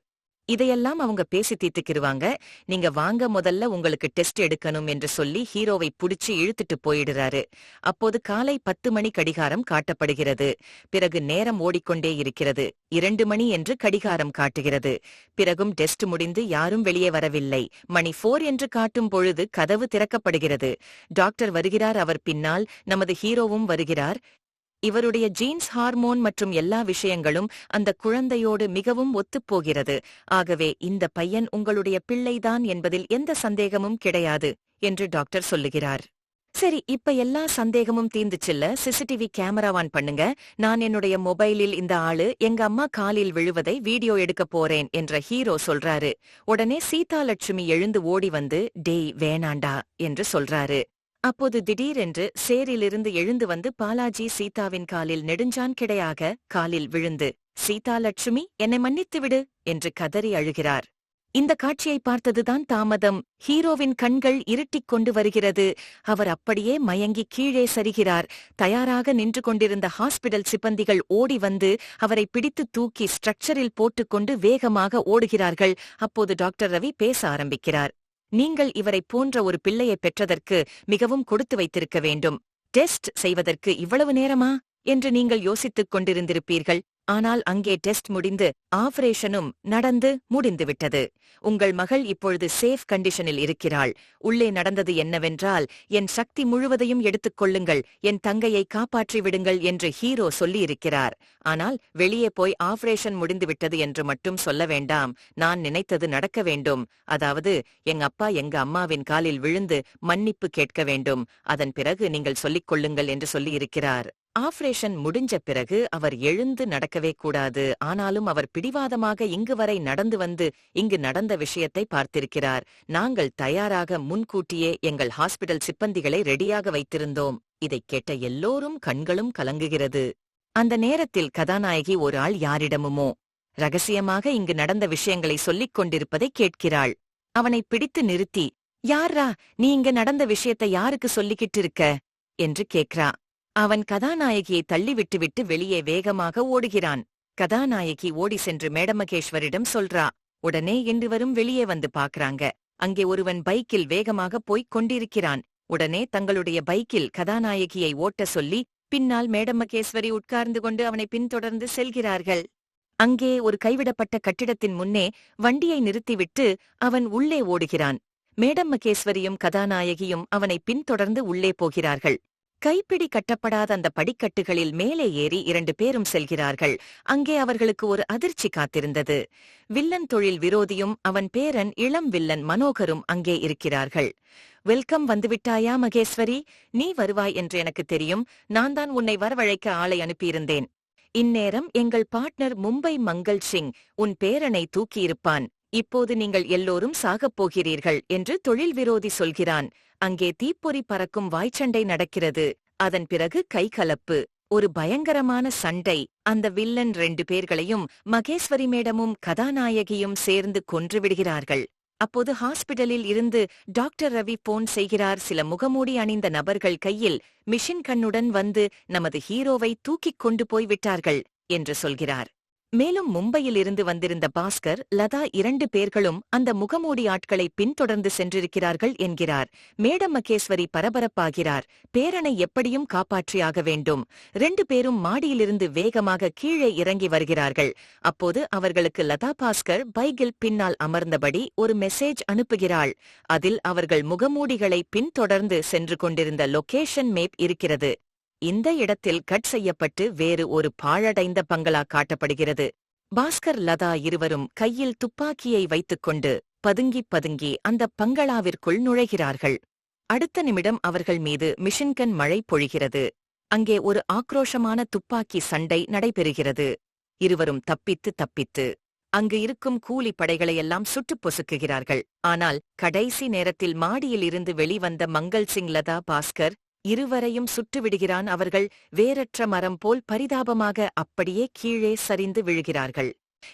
இதையெல்லாம் அவங்க பேசி தீர்த்துக்கிருவாங்க. நீங்க வாங்க, முதல்ல உங்களுக்கு டெஸ்ட் எடுக்கணும் என்று சொல்லி ஹீரோவை புடிச்சு இழுத்துட்டு போயிடுறாரு. அப்போது காலை 10 மணி கடிகாரம் காட்டப்படுகிறது. பிறகு நேரம் ஓடிக்கொண்டே இருக்கிறது. 2 மணி என்று கடிகாரம் காட்டுகிறது. பிறகும் டெஸ்ட் முடிந்து யாரும் வெளியே வரவில்லை. மணி 4 என்று காட்டும் பொழுது கதவு திறக்கப்படுகிறது. டாக்டர் வருகிறார். அவர் பின்னால் நமது ஹீரோவும் வருகிறார். இவருடைய ஜீன்ஸ், ஹார்மோன் மற்றும் எல்லா விஷயங்களும் அந்த குழந்தையோடு மிகவும் ஒத்துப்போகிறது. ஆகவே இந்த பையன் உங்களுடைய பிள்ளைதான் என்பதில் எந்த சந்தேகமும் கிடையாது என்று டாக்டர் சொல்லுகிறார். சரி, இப்ப எல்லா சந்தேகமும் தீர்ந்துச்சுல்ல, சிசிடிவி கேமரா ஆன் பண்ணுங்க. நான் என்னுடைய மொபைலில் இந்த ஆளு எங்க அம்மா காலில் விழுவதை வீடியோ எடுக்க போறேன் என்ற ஹீரோ சொல்றாரு. உடனே சீதாலட்சுமி எழுந்து ஓடி வந்து, டேய் வேணாண்டா என்று சொல்றாரு. அப்போது திடீரென்று சேரிலிருந்து எழுந்து வந்து பாலாஜி சீதாவின் காலில் நெடுஞ்சான் கிடையாக காலில் விழுந்து, சீதாலட்சுமி, என்னை மன்னித்துவிடு என்று கதறி அழுகிறார். இந்த காட்சியை பார்த்ததுதான் தாமதம். ஹீரோவின் கண்கள் இருட்டிக் கொண்டு வருகிறது. அவர் அப்படியே மயங்கி கீழே சரிகிறார். தயாராக நின்று கொண்டிருந்த ஹாஸ்பிடல் சிப்பந்திகள் ஓடி வந்து அவரை பிடித்து தூக்கி ஸ்ட்ரக்சரில் போட்டுக்கொண்டு வேகமாக ஓடுகிறார்கள். அப்போது டாக்டர் ரவி பேச ஆரம்பிக்கிறார். நீங்கள் இவரை போன்ற ஒரு பிள்ளையை பெற்றதற்கு மிகவும் கொடுத்து வைத்திருக்க வேண்டும். டெஸ்ட் செய்வதற்கு இவ்வளவு நேரமா என்று நீங்கள் யோசித்துக் கொண்டிருந்திருப்பீர்கள். ஆனால் அங்கே டெஸ்ட் முடிந்து ஆபரேஷனும் நடந்து முடிந்துவிட்டது. உங்கள் மகள் இப்பொழுது சேஃப் கண்டிஷனில் இருக்கிறாள். உள்ளே நடந்தது என்னவென்றால், என் சக்தி முழுவதையும் எடுத்துக் கொள்ளுங்கள், என் தங்கையை காப்பாற்றி விடுங்கள் என்று ஹீரோ சொல்லியிருக்கிறார். ஆனால் வெளியே போய் ஆபரேஷன் முடிந்துவிட்டது என்று மட்டும் சொல்ல வேண்டாம். நான் நினைத்தது நடக்க வேண்டும். அதாவது எங்க அப்பா எங்க அம்மாவின் காலில் விழுந்து மன்னிப்பு கேட்க வேண்டும். அதன் பிறகு நீங்கள் சொல்லிக் கொள்ளுங்கள் என்று சொல்லியிருக்கிறார். ஆபரேஷன் முடிஞ்ச பிறகு அவர் எழுந்து நடக்கவே கூடாது. ஆனாலும் அவர் பிடிவாதமாக இங்கு வரை நடந்து வந்து இங்கு நடந்த விஷயத்தை பார்த்திருக்கிறார். நாங்கள் தயாராக முன்கூட்டியே எங்கள் ஹாஸ்பிடல் சிப்பந்திகளை ரெடியாக வைத்திருந்தோம். இதைக் கேட்ட எல்லோரும் கண்களும் கலங்குகிறது. அந்த நேரத்தில் கதாநாயகி ஒரு ஆள் யாரிடமுமோ ரகசியமாக இங்கு நடந்த விஷயங்களை சொல்லிக் கொண்டிருப்பதை கேட்கிறாள். அவனை பிடித்து நிறுத்தி, யாரா நீ இங்க நடந்த விஷயத்தை யாருக்கு சொல்லிக்கிட்டு இருக்க என்று கேட்கிறா. அவன் கதாநாயகியை தள்ளிவிட்டுவிட்டு வெளியே வேகமாக ஓடுகிறான். கதாநாயகி ஓடி சென்று மேடமகேஸ்வரிடம் சொல்றா. உடனே இருவரும் வெளியே வந்து பாக்குறாங்க. அங்கே ஒருவன் பைக்கில் வேகமாக போய்க் கொண்டிருக்கிறான். உடனே தங்களுடைய பைக்கில் கதாநாயகியை ஓட்ட சொல்லி பின்னால் மேடமகேஸ்வரி உட்கார்ந்து கொண்டு அவனை பின்தொடர்ந்து செல்கிறார்கள். அங்கே ஒரு கைவிடப்பட்ட கட்டிடத்தின் முன்னே வண்டியை நிறுத்திவிட்டு அவன் உள்ளே ஓடுகிறான். மேடமகேஸ்வரியும் கதாநாயகியும் அவனை பின்தொடர்ந்து உள்ளே போகிறார்கள். கைப்பிடி கட்டப்படாத அந்த படிக்கட்டுகளில் மேலே ஏறி 2 பேரும் செல்கிறார்கள். அங்கே அவர்களுக்கு ஒரு அதிர்ச்சி காத்திருந்தது. வில்லன் தொழில் விரோதியும் அவன் பேரன் இளம் வில்லன் மனோகரும் அங்கே இருக்கிறார்கள். வெல்கம், வந்துவிட்டாயா மகேஸ்வரி? நீ வருவாய் என்று எனக்கு தெரியும். நான் தான் உன்னை வரவழைக்க ஆளை அனுப்பியிருந்தேன். இந்நேரம் எங்கள் பார்ட்னர் மும்பை மங்கள் சிங் உன் பேரனை தூக்கியிருப்பான். இப்போது நீங்கள் எல்லோரும் சாகப் போகிறீர்கள் என்று தொழில் விரோதி சொல்கிறான். அங்கே தீப்பொறி பறக்கும் வாய்ச்சண்டை நடக்கிறது. அதன் பிறகு கைகலப்பு, ஒரு பயங்கரமான சண்டை. அந்த வில்லன் 2 பேர்களையும் மகேஸ்வரி மேடமும் கதாநாயகியும் சேர்ந்து கொன்றுவிடுகிறார்கள். அப்போது ஹாஸ்பிடலில் இருந்து டாக்டர் ரவி போன் செய்கிறார். சில முகமூடி அணிந்த நபர்கள் கையில் மிஷின் கண்ணுடன் வந்து நமது ஹீரோவை தூக்கிக் கொண்டு போய் விட்டார்கள் என்று சொல்கிறார். மேலும் மும்பையில் இருந்து வந்திருந்த பாஸ்கர், லதா 2 பேர்களும் அந்த முகமூடி ஆட்களை பின்தொடர்ந்து சென்றிருக்கிறார்கள் என்கிறார். மேடமகேஸ்வரி பரபரப்பாகிறார். பேரனை எப்படியும் காப்பாற்றியாக வேண்டும். 2 பேரும் மாடியிலிருந்து வேகமாக கீழே இறங்கி வருகிறார்கள். அப்போது அவர்களுக்கு லதா பாஸ்கர் பைக்கில் பின்னால் அமர்ந்தபடி ஒரு மெசேஜ் அனுப்புகிறாள். அதில் அவர்கள் முகமூடிகளை பின்தொடர்ந்து சென்று கொண்டிருந்த லொகேஷன் மேப் இருக்கிறது. இந்த இடத்தில் கட் செய்யப்பட்டு வேறு ஒரு பாழடைந்த பங்களா காட்டப்படுகிறது. பாஸ்கர், லதா இருவரும் கையில் துப்பாக்கியை வைத்துக்கொண்டு பதுங்கி அந்த பங்களாவிற்குள் நுழைகிறார்கள். அடுத்த நிமிடம் அவர்கள் மீது மிஷின்கன் மழை பொழிகிறது. அங்கே ஒரு ஆக்ரோஷமான துப்பாக்கி சண்டை நடைபெறுகிறது. இருவரும் தப்பித்து அங்கு இருக்கும் கூலி படைகளையெல்லாம் சுட்டுப் பொசுக்குகிறார்கள். ஆனால் கடைசி நேரத்தில் மாடியில் இருந்து வெளிவந்த மங்கள் சிங், லதா, பாஸ்கர் இருவரையும் சுட்டுவிடுகிறான். அவர்கள் வேரற்ற மரம் போல் பரிதாபமாக அப்படியே கீழே சரிந்து விழுகிறார்கள்.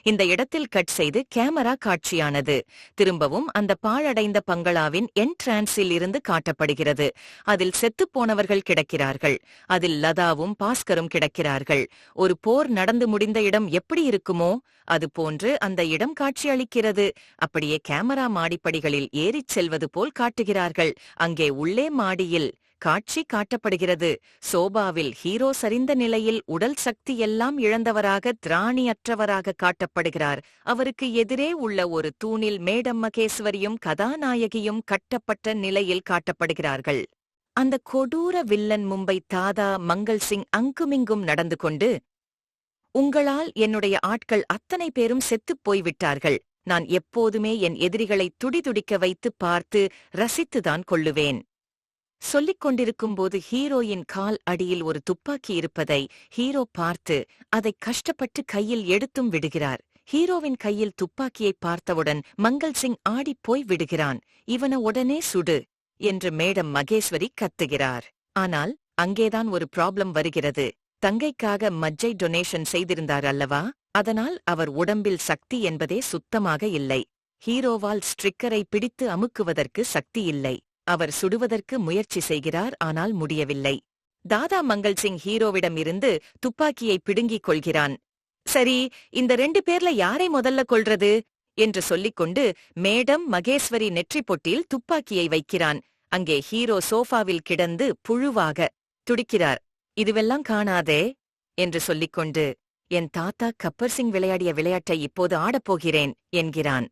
இந்த இடத்தில் கட் செய்து கேமரா காட்சியானது திரும்பவும் அந்த பாழடைந்த பங்களாவின் என்ட்ரான்ஸில் இருந்து காட்டப்படுகிறது. அதில் செத்துப்போனவர்கள் கிடக்கிறார்கள். அதில் லதாவும் பாஸ்கரும் கிடக்கிறார்கள். ஒரு போர் நடந்து முடிந்த இடம் எப்படி இருக்குமோ அதுபோன்று அந்த இடம் காட்சியளிக்கிறது. அப்படியே கேமரா மாடிப்படிகளில் ஏறிச் செல்வது போல் காட்டுகிறார்கள். அங்கே உள்ளே மாடியில் காட்சி காட்டப்படுகிறது. சோபாவில் ஹீரோ சரிந்த நிலையில் உடல் சக்தி எல்லாம் இழந்தவராக திராணியற்றவராக காட்டப்படுகிறார். அவருக்கு எதிரே உள்ள ஒரு தூணில் மேடம் மகேஸ்வரியும் கதாநாயகியும் கட்டப்பட்ட நிலையில் காட்டப்படுகிறார்கள். அந்த கொடூர வில்லன் மும்பை தாதா மங்கள் சிங் அங்குமிங்கும் நடந்து கொண்டு, உங்களால் என்னுடைய ஆட்கள் அத்தனை பேரும் செத்துப் போய்விட்டார்கள். நான் எப்போதுமே என் எதிரிகளை துடிதுடிக்க வைத்து பார்த்து ரசித்துதான் கொள்ளுவேன். சொல்லிக் கொண்டிருக்கும்போது ஹீரோயின் கால் அடியில் ஒரு துப்பாக்கி இருப்பதை ஹீரோ பார்த்து அதை கஷ்டப்பட்டு கையில் எடுத்தும் விடுகிறார். ஹீரோவின் கையில் துப்பாக்கியை பார்த்தவுடன் மங்கள் சிங் ஆடிப்போய் விடுகிறான். இவன உடனே சுடு என்று மேடம் மகேஸ்வரி கத்துகிறார். ஆனால் அங்கேதான் ஒரு ப்ராப்ளம் வருகிறது. தங்கைக்காக மஜ்ஜை டொனேஷன் செய்திருந்தார் அல்லவா? அதனால் அவர் உடம்பில் சக்தி என்பதே சுத்தமாக இல்லை. ஹீரோவால் ஸ்ட்ரிக்கரை பிடித்து அமுக்குவதற்கு சக்தி இல்லை. அவர் சுடுவதற்கு முயற்சி செய்கிறார், ஆனால் முடியவில்லை. தாதா மங்கள் சிங் ஹீரோவிடமிருந்து துப்பாக்கியை பிடுங்கிக் கொள்கிறான். சரி, இந்த 2 பேர்ல யாரை முதல்ல கொல்றது என்று சொல்லிக்கொண்டு மேடம் மகேஸ்வரி நெற்றிப் பொட்டில் துப்பாக்கியை வைக்கிறான். அங்கே ஹீரோ சோஃபாவில் கிடந்து புழுவாக துடிக்கிறார். இதுவெல்லாம் காணாதே என்று சொல்லிக்கொண்டு, என் தாத்தா கப்பர் சிங் விளையாடிய விளையாட்டை இப்போது ஆடப்போகிறேன் என்கிறான்.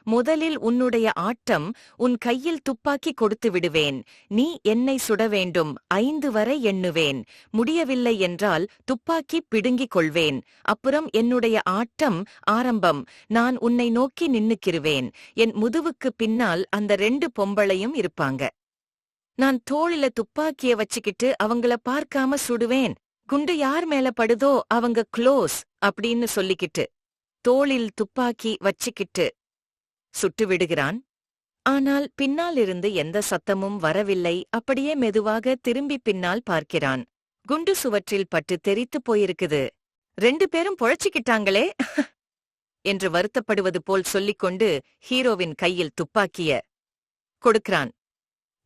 முதலில் உன்னுடைய ஆட்டம், உன் கையில் துப்பாக்கி கொடுத்து விடுவேன். நீ என்னை சுட வேண்டும். 5 வரை எண்ணுவேன். முடியவில்லை என்றால் துப்பாக்கி பிடுங்கிக் கொள்வேன். அப்புறம் என்னுடைய ஆட்டம் ஆரம்பம். நான் உன்னை நோக்கி நின்னுக்கிருவேன். என் முதுவுக்கு பின்னால் அந்த 2 பொம்பளையும் இருப்பாங்க. நான் தோளில துப்பாக்கிய வச்சுக்கிட்டு அவங்கள பார்க்காம சுடுவேன். குண்டு யார் மேல படுதோ அவங்க க்ளோஸ் அப்படின்னு சொல்லிக்கிட்டு தோளில் துப்பாக்கி வச்சுக்கிட்டு சுட்டு விடுகிறான். ஆனால் பின்னாலிருந்து எந்த சத்தமும் வரவில்லை. அப்படியே மெதுவாக திரும்பி பின்னால் பார்க்கிறான். குண்டு சுவற்றில் பட்டு தெரித்துப் போயிருக்குது. 2 பேரும் பொழச்சிக்கிட்டாங்களே என்று வருத்தப்படுவது போல் சொல்லிக்கொண்டு ஹீரோவின் கையில் துப்பாக்கிய கொடுக்கிறான்.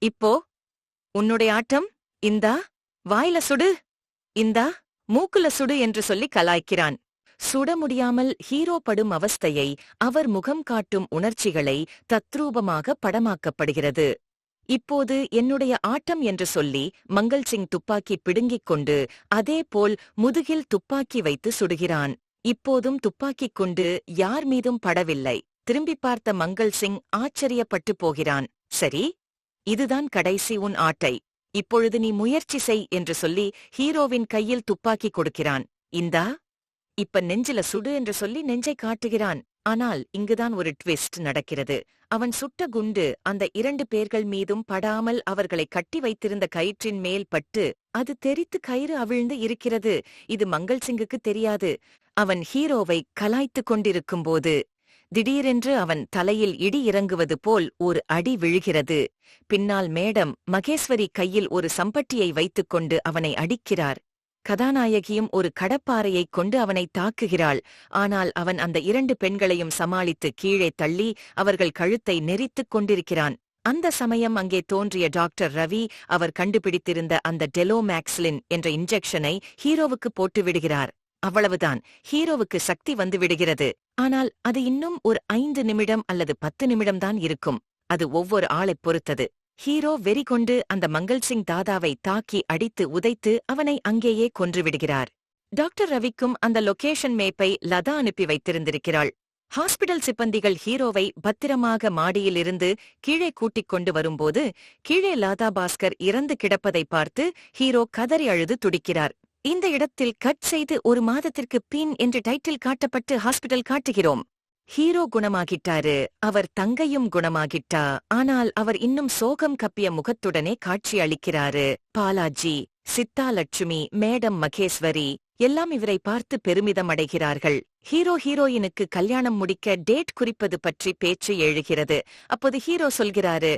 இப்போ உன்னுடைய ஆட்டம், இந்தா வாயில சுடு, இந்தா மூக்குல சுடு என்று சொல்லி கலாய்க்கிறான். சுட முடியாமல் ஹீரோ படும் அவஸ்தையை, அவர் முகம் காட்டும் உணர்ச்சிகளை தத்ரூபமாக படமாக்கப்படுகிறது. இப்போது என்னுடைய ஆட்டம் என்று சொல்லி மங்கள் சிங் துப்பாக்கி பிடுங்கிக் கொண்டு அதேபோல் முதுகில் துப்பாக்கி வைத்து சுடுகிறான். இப்போதும் துப்பாக்கிக் கொண்டு யார் மீதும் படவில்லை. திரும்பி பார்த்த மங்கள் சிங் ஆச்சரியப்பட்டு போகிறான். சரி, இதுதான் கடைசி உன் ஆட்டை. இப்பொழுது நீ முயற்சி செய் என்று சொல்லி ஹீரோவின் கையில் துப்பாக்கி கொடுக்கிறான். இந்தா இப்ப நெஞ்சில சுடு என்று சொல்லி நெஞ்சை காட்டுகிறான். ஆனால் இங்குதான் ஒரு ட்விஸ்ட் நடக்கிறது. அவன் சுட்ட குண்டு அந்த 2 பேர்கள் மீதும் படாமல் அவர்களை கட்டி வைத்திருந்த கயிற்றின் மேல் பட்டு அது தெரித்து கயிறு அவிழ்ந்து இருக்கிறது. இது மங்கள் சிங்குக்கு தெரியாது. அவன் ஹீரோவை கலாய்த்துக் கொண்டிருக்கும்போது திடீரென்று அவன் தலையில் இடி இறங்குவது போல் ஒரு அடி விழுகிறது. பின்னால் மேடம் மகேஸ்வரி கையில் ஒரு சம்பட்டியை வைத்துக்கொண்டு அவனை அடிக்கிறார். கதாநாயகியும் ஒரு கடப்பாறையைக் கொண்டு அவனை தாக்குகிறாள். ஆனால் அவன் அந்த 2 பெண்களையும் சமாளித்து கீழே தள்ளி அவர்கள் கழுத்தை நெரித்துக் கொண்டிருக்கிறான். அந்த சமயம் அங்கே தோன்றிய டாக்டர் ரவி அவர் கண்டுபிடித்திருந்த அந்த டெலோமேக்ஸ்லின் என்ற இன்ஜெக்ஷனை ஹீரோவுக்கு போட்டு விடுகிறார். அவ்வளவுதான், ஹீரோவுக்கு சக்தி வந்து விடுகிறது. ஆனால் அது இன்னும் ஒரு 5 நிமிடம் அல்லது 10 நிமிடம்தான் இருக்கும். அது ஒவ்வொரு ஆளைப் பொறுத்தது. ஹீரோ வெறி கொண்டு அந்த மங்கள் சிங் தாதாவை தாக்கி அடித்து உதைத்து அவனை அங்கேயே கொன்றுவிடுகிறார். டாக்டர் ரவிக்கும் அந்த லொகேஷன் மேப்பை லதா அனுப்பி வைத்திருந்திருக்கிறாள். ஹாஸ்பிடல் சிப்பந்திகள் ஹீரோவை பத்திரமாக மாடியிலிருந்து கீழே கூட்டிக் கொண்டு வரும்போது கீழே லதா பாஸ்கர் இறந்து கிடப்பதை பார்த்து ஹீரோ கதறி அழுது துடிக்கிறார். இந்த இடத்தில் கட் செய்து 1 மாதத்திற்கு பின் என்று டைட்டில் காட்டப்பட்டு ஹாஸ்பிடல் காட்டுகிறோம். ஹீரோ குணமாகிட்டாரு, அவர் தங்கையும் குணமாகிட்டா. ஆனால் அவர் இன்னும் சோகம் கப்பிய முகத்துடனே காட்சி அளிக்கிறாரு. பாலாஜி, சித்தா லட்சுமி, மேடம் மகேஸ்வரி எல்லாம் இவரை பார்த்து பெருமிதம் அடைகிறார்கள். ஹீரோயினுக்கு கல்யாணம் முடிக்க டேட் குறிப்பது பற்றி பேச்சு எழுகிறது. அப்போது ஹீரோ சொல்கிறாரு,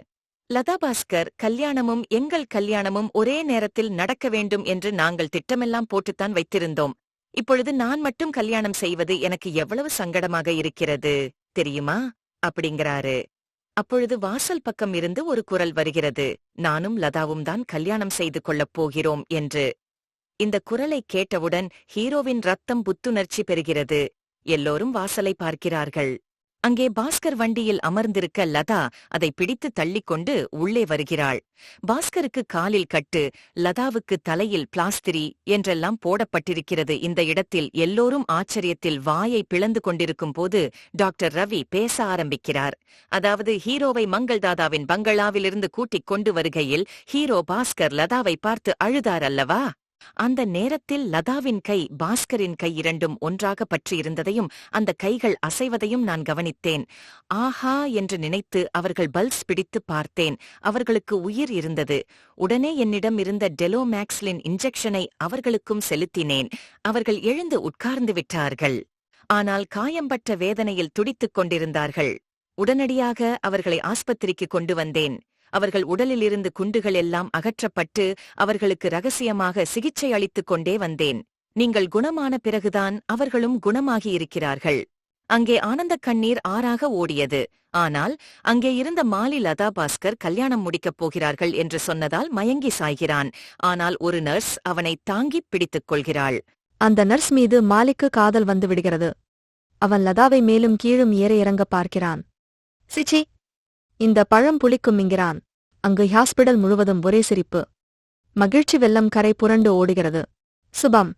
லதா பாஸ்கர், கல்யாணமும் எங்கள் கல்யாணமும் ஒரே நேரத்தில் நடக்க வேண்டும் என்று நாங்கள் திட்டமெல்லாம் போட்டுத்தான் வைத்திருந்தோம். இப்பொழுது நான் மட்டும் கல்யாணம் செய்வது எனக்கு எவ்வளவு சங்கடமாக இருக்கிறது தெரியுமா அப்படிங்கிறாரு. அப்பொழுது வாசல் பக்கம் இருந்து ஒரு குரல் வருகிறது, நானும் லதாவும் தான் கல்யாணம் செய்து கொள்ளப் போகிறோம் என்று. இந்த குரலை கேட்டவுடன் ஹீரோவின் ரத்தம் புத்துணர்ச்சி பெறுகிறது. எல்லோரும் வாசலை பார்க்கிறார்கள். அங்கே பாஸ்கர் வண்டியில் அமர்ந்திருக்க லதா அதை பிடித்து தள்ளிக்கொண்டு உள்ளே வருகிறாள். பாஸ்கருக்கு காலில் கட்டு, லதாவுக்கு தலையில் பிளாஸ்திரி என்றெல்லாம் போடப்பட்டிருக்கிறது. இந்த இடத்தில் எல்லோரும் ஆச்சரியத்தில் வாயை பிளந்து கொண்டிருக்கும் போது டாக்டர் ரவி பேச ஆரம்பிக்கிறார். அதாவது ஹீரோவை மங்கள்தாதாவின் பங்களாவிலிருந்து கூட்டிக் கொண்டு வருகையில் ஹீரோ பாஸ்கர் லதாவை பார்த்து அழுதார் அல்லவா? அந்த நேரத்தில் லதாவின் கை பாஸ்கரின் கை இரண்டும் ஒன்றாக பற்றியிருந்ததையும் அந்த கைகள் அசைவதையும் நான் கவனித்தேன். ஆஹா என்று நினைத்து அவர்கள் பல்ஸ் பிடித்து பார்த்தேன். அவர்களுக்கு உயிர் இருந்தது. உடனே என்னிடம் இருந்த டெலோமேக்ஸ்லின் இன்ஜெக்ஷனை அவர்களுக்கும் செலுத்தினேன். அவர்கள் எழுந்து உட்கார்ந்து விட்டார்கள். ஆனால் காயம்பட்ட வேதனையில் துடித்துக் கொண்டிருந்தார்கள். உடனடியாக அவர்களை ஆஸ்பத்திரிக்கு கொண்டு வந்தேன். அவர்கள் உடலிலிருந்து குண்டுகள் எல்லாம் அகற்றப்பட்டு அவர்களுக்கு ரகசியமாக சிகிச்சை அளித்துக் கொண்டே வந்தேன். நீங்கள் குணமான பிறகுதான் அவர்களும் குணமாகியிருக்கிறார்கள். அங்கே ஆனந்தக் கண்ணீர் ஆறாக ஓடியது. ஆனால் அங்கே இருந்த மாலி லதா பாஸ்கர் கல்யாணம் முடிக்கப் போகிறார்கள் என்று சொன்னதால் மயங்கி சாய்கிறான். ஆனால் ஒரு நர்ஸ் அவனை தாங்கிப் பிடித்துக் கொள்கிறாள். அந்த நர்ஸ் மீது மாலிக்கு காதல் வந்து விடுகிறது. அவன் லதாவை மேலும் கீழும் ஏற இறங்க பார்க்கிறான். சிச்சி, இந்த பழம் புளிக்கும் என்கிறான். அங்கு ஹாஸ்பிடல் முழுவதும் ஒரே சிரிப்பு. மகிழ்ச்சி வெள்ளம் கரை புரண்டு ஓடுகிறது. சுபம்,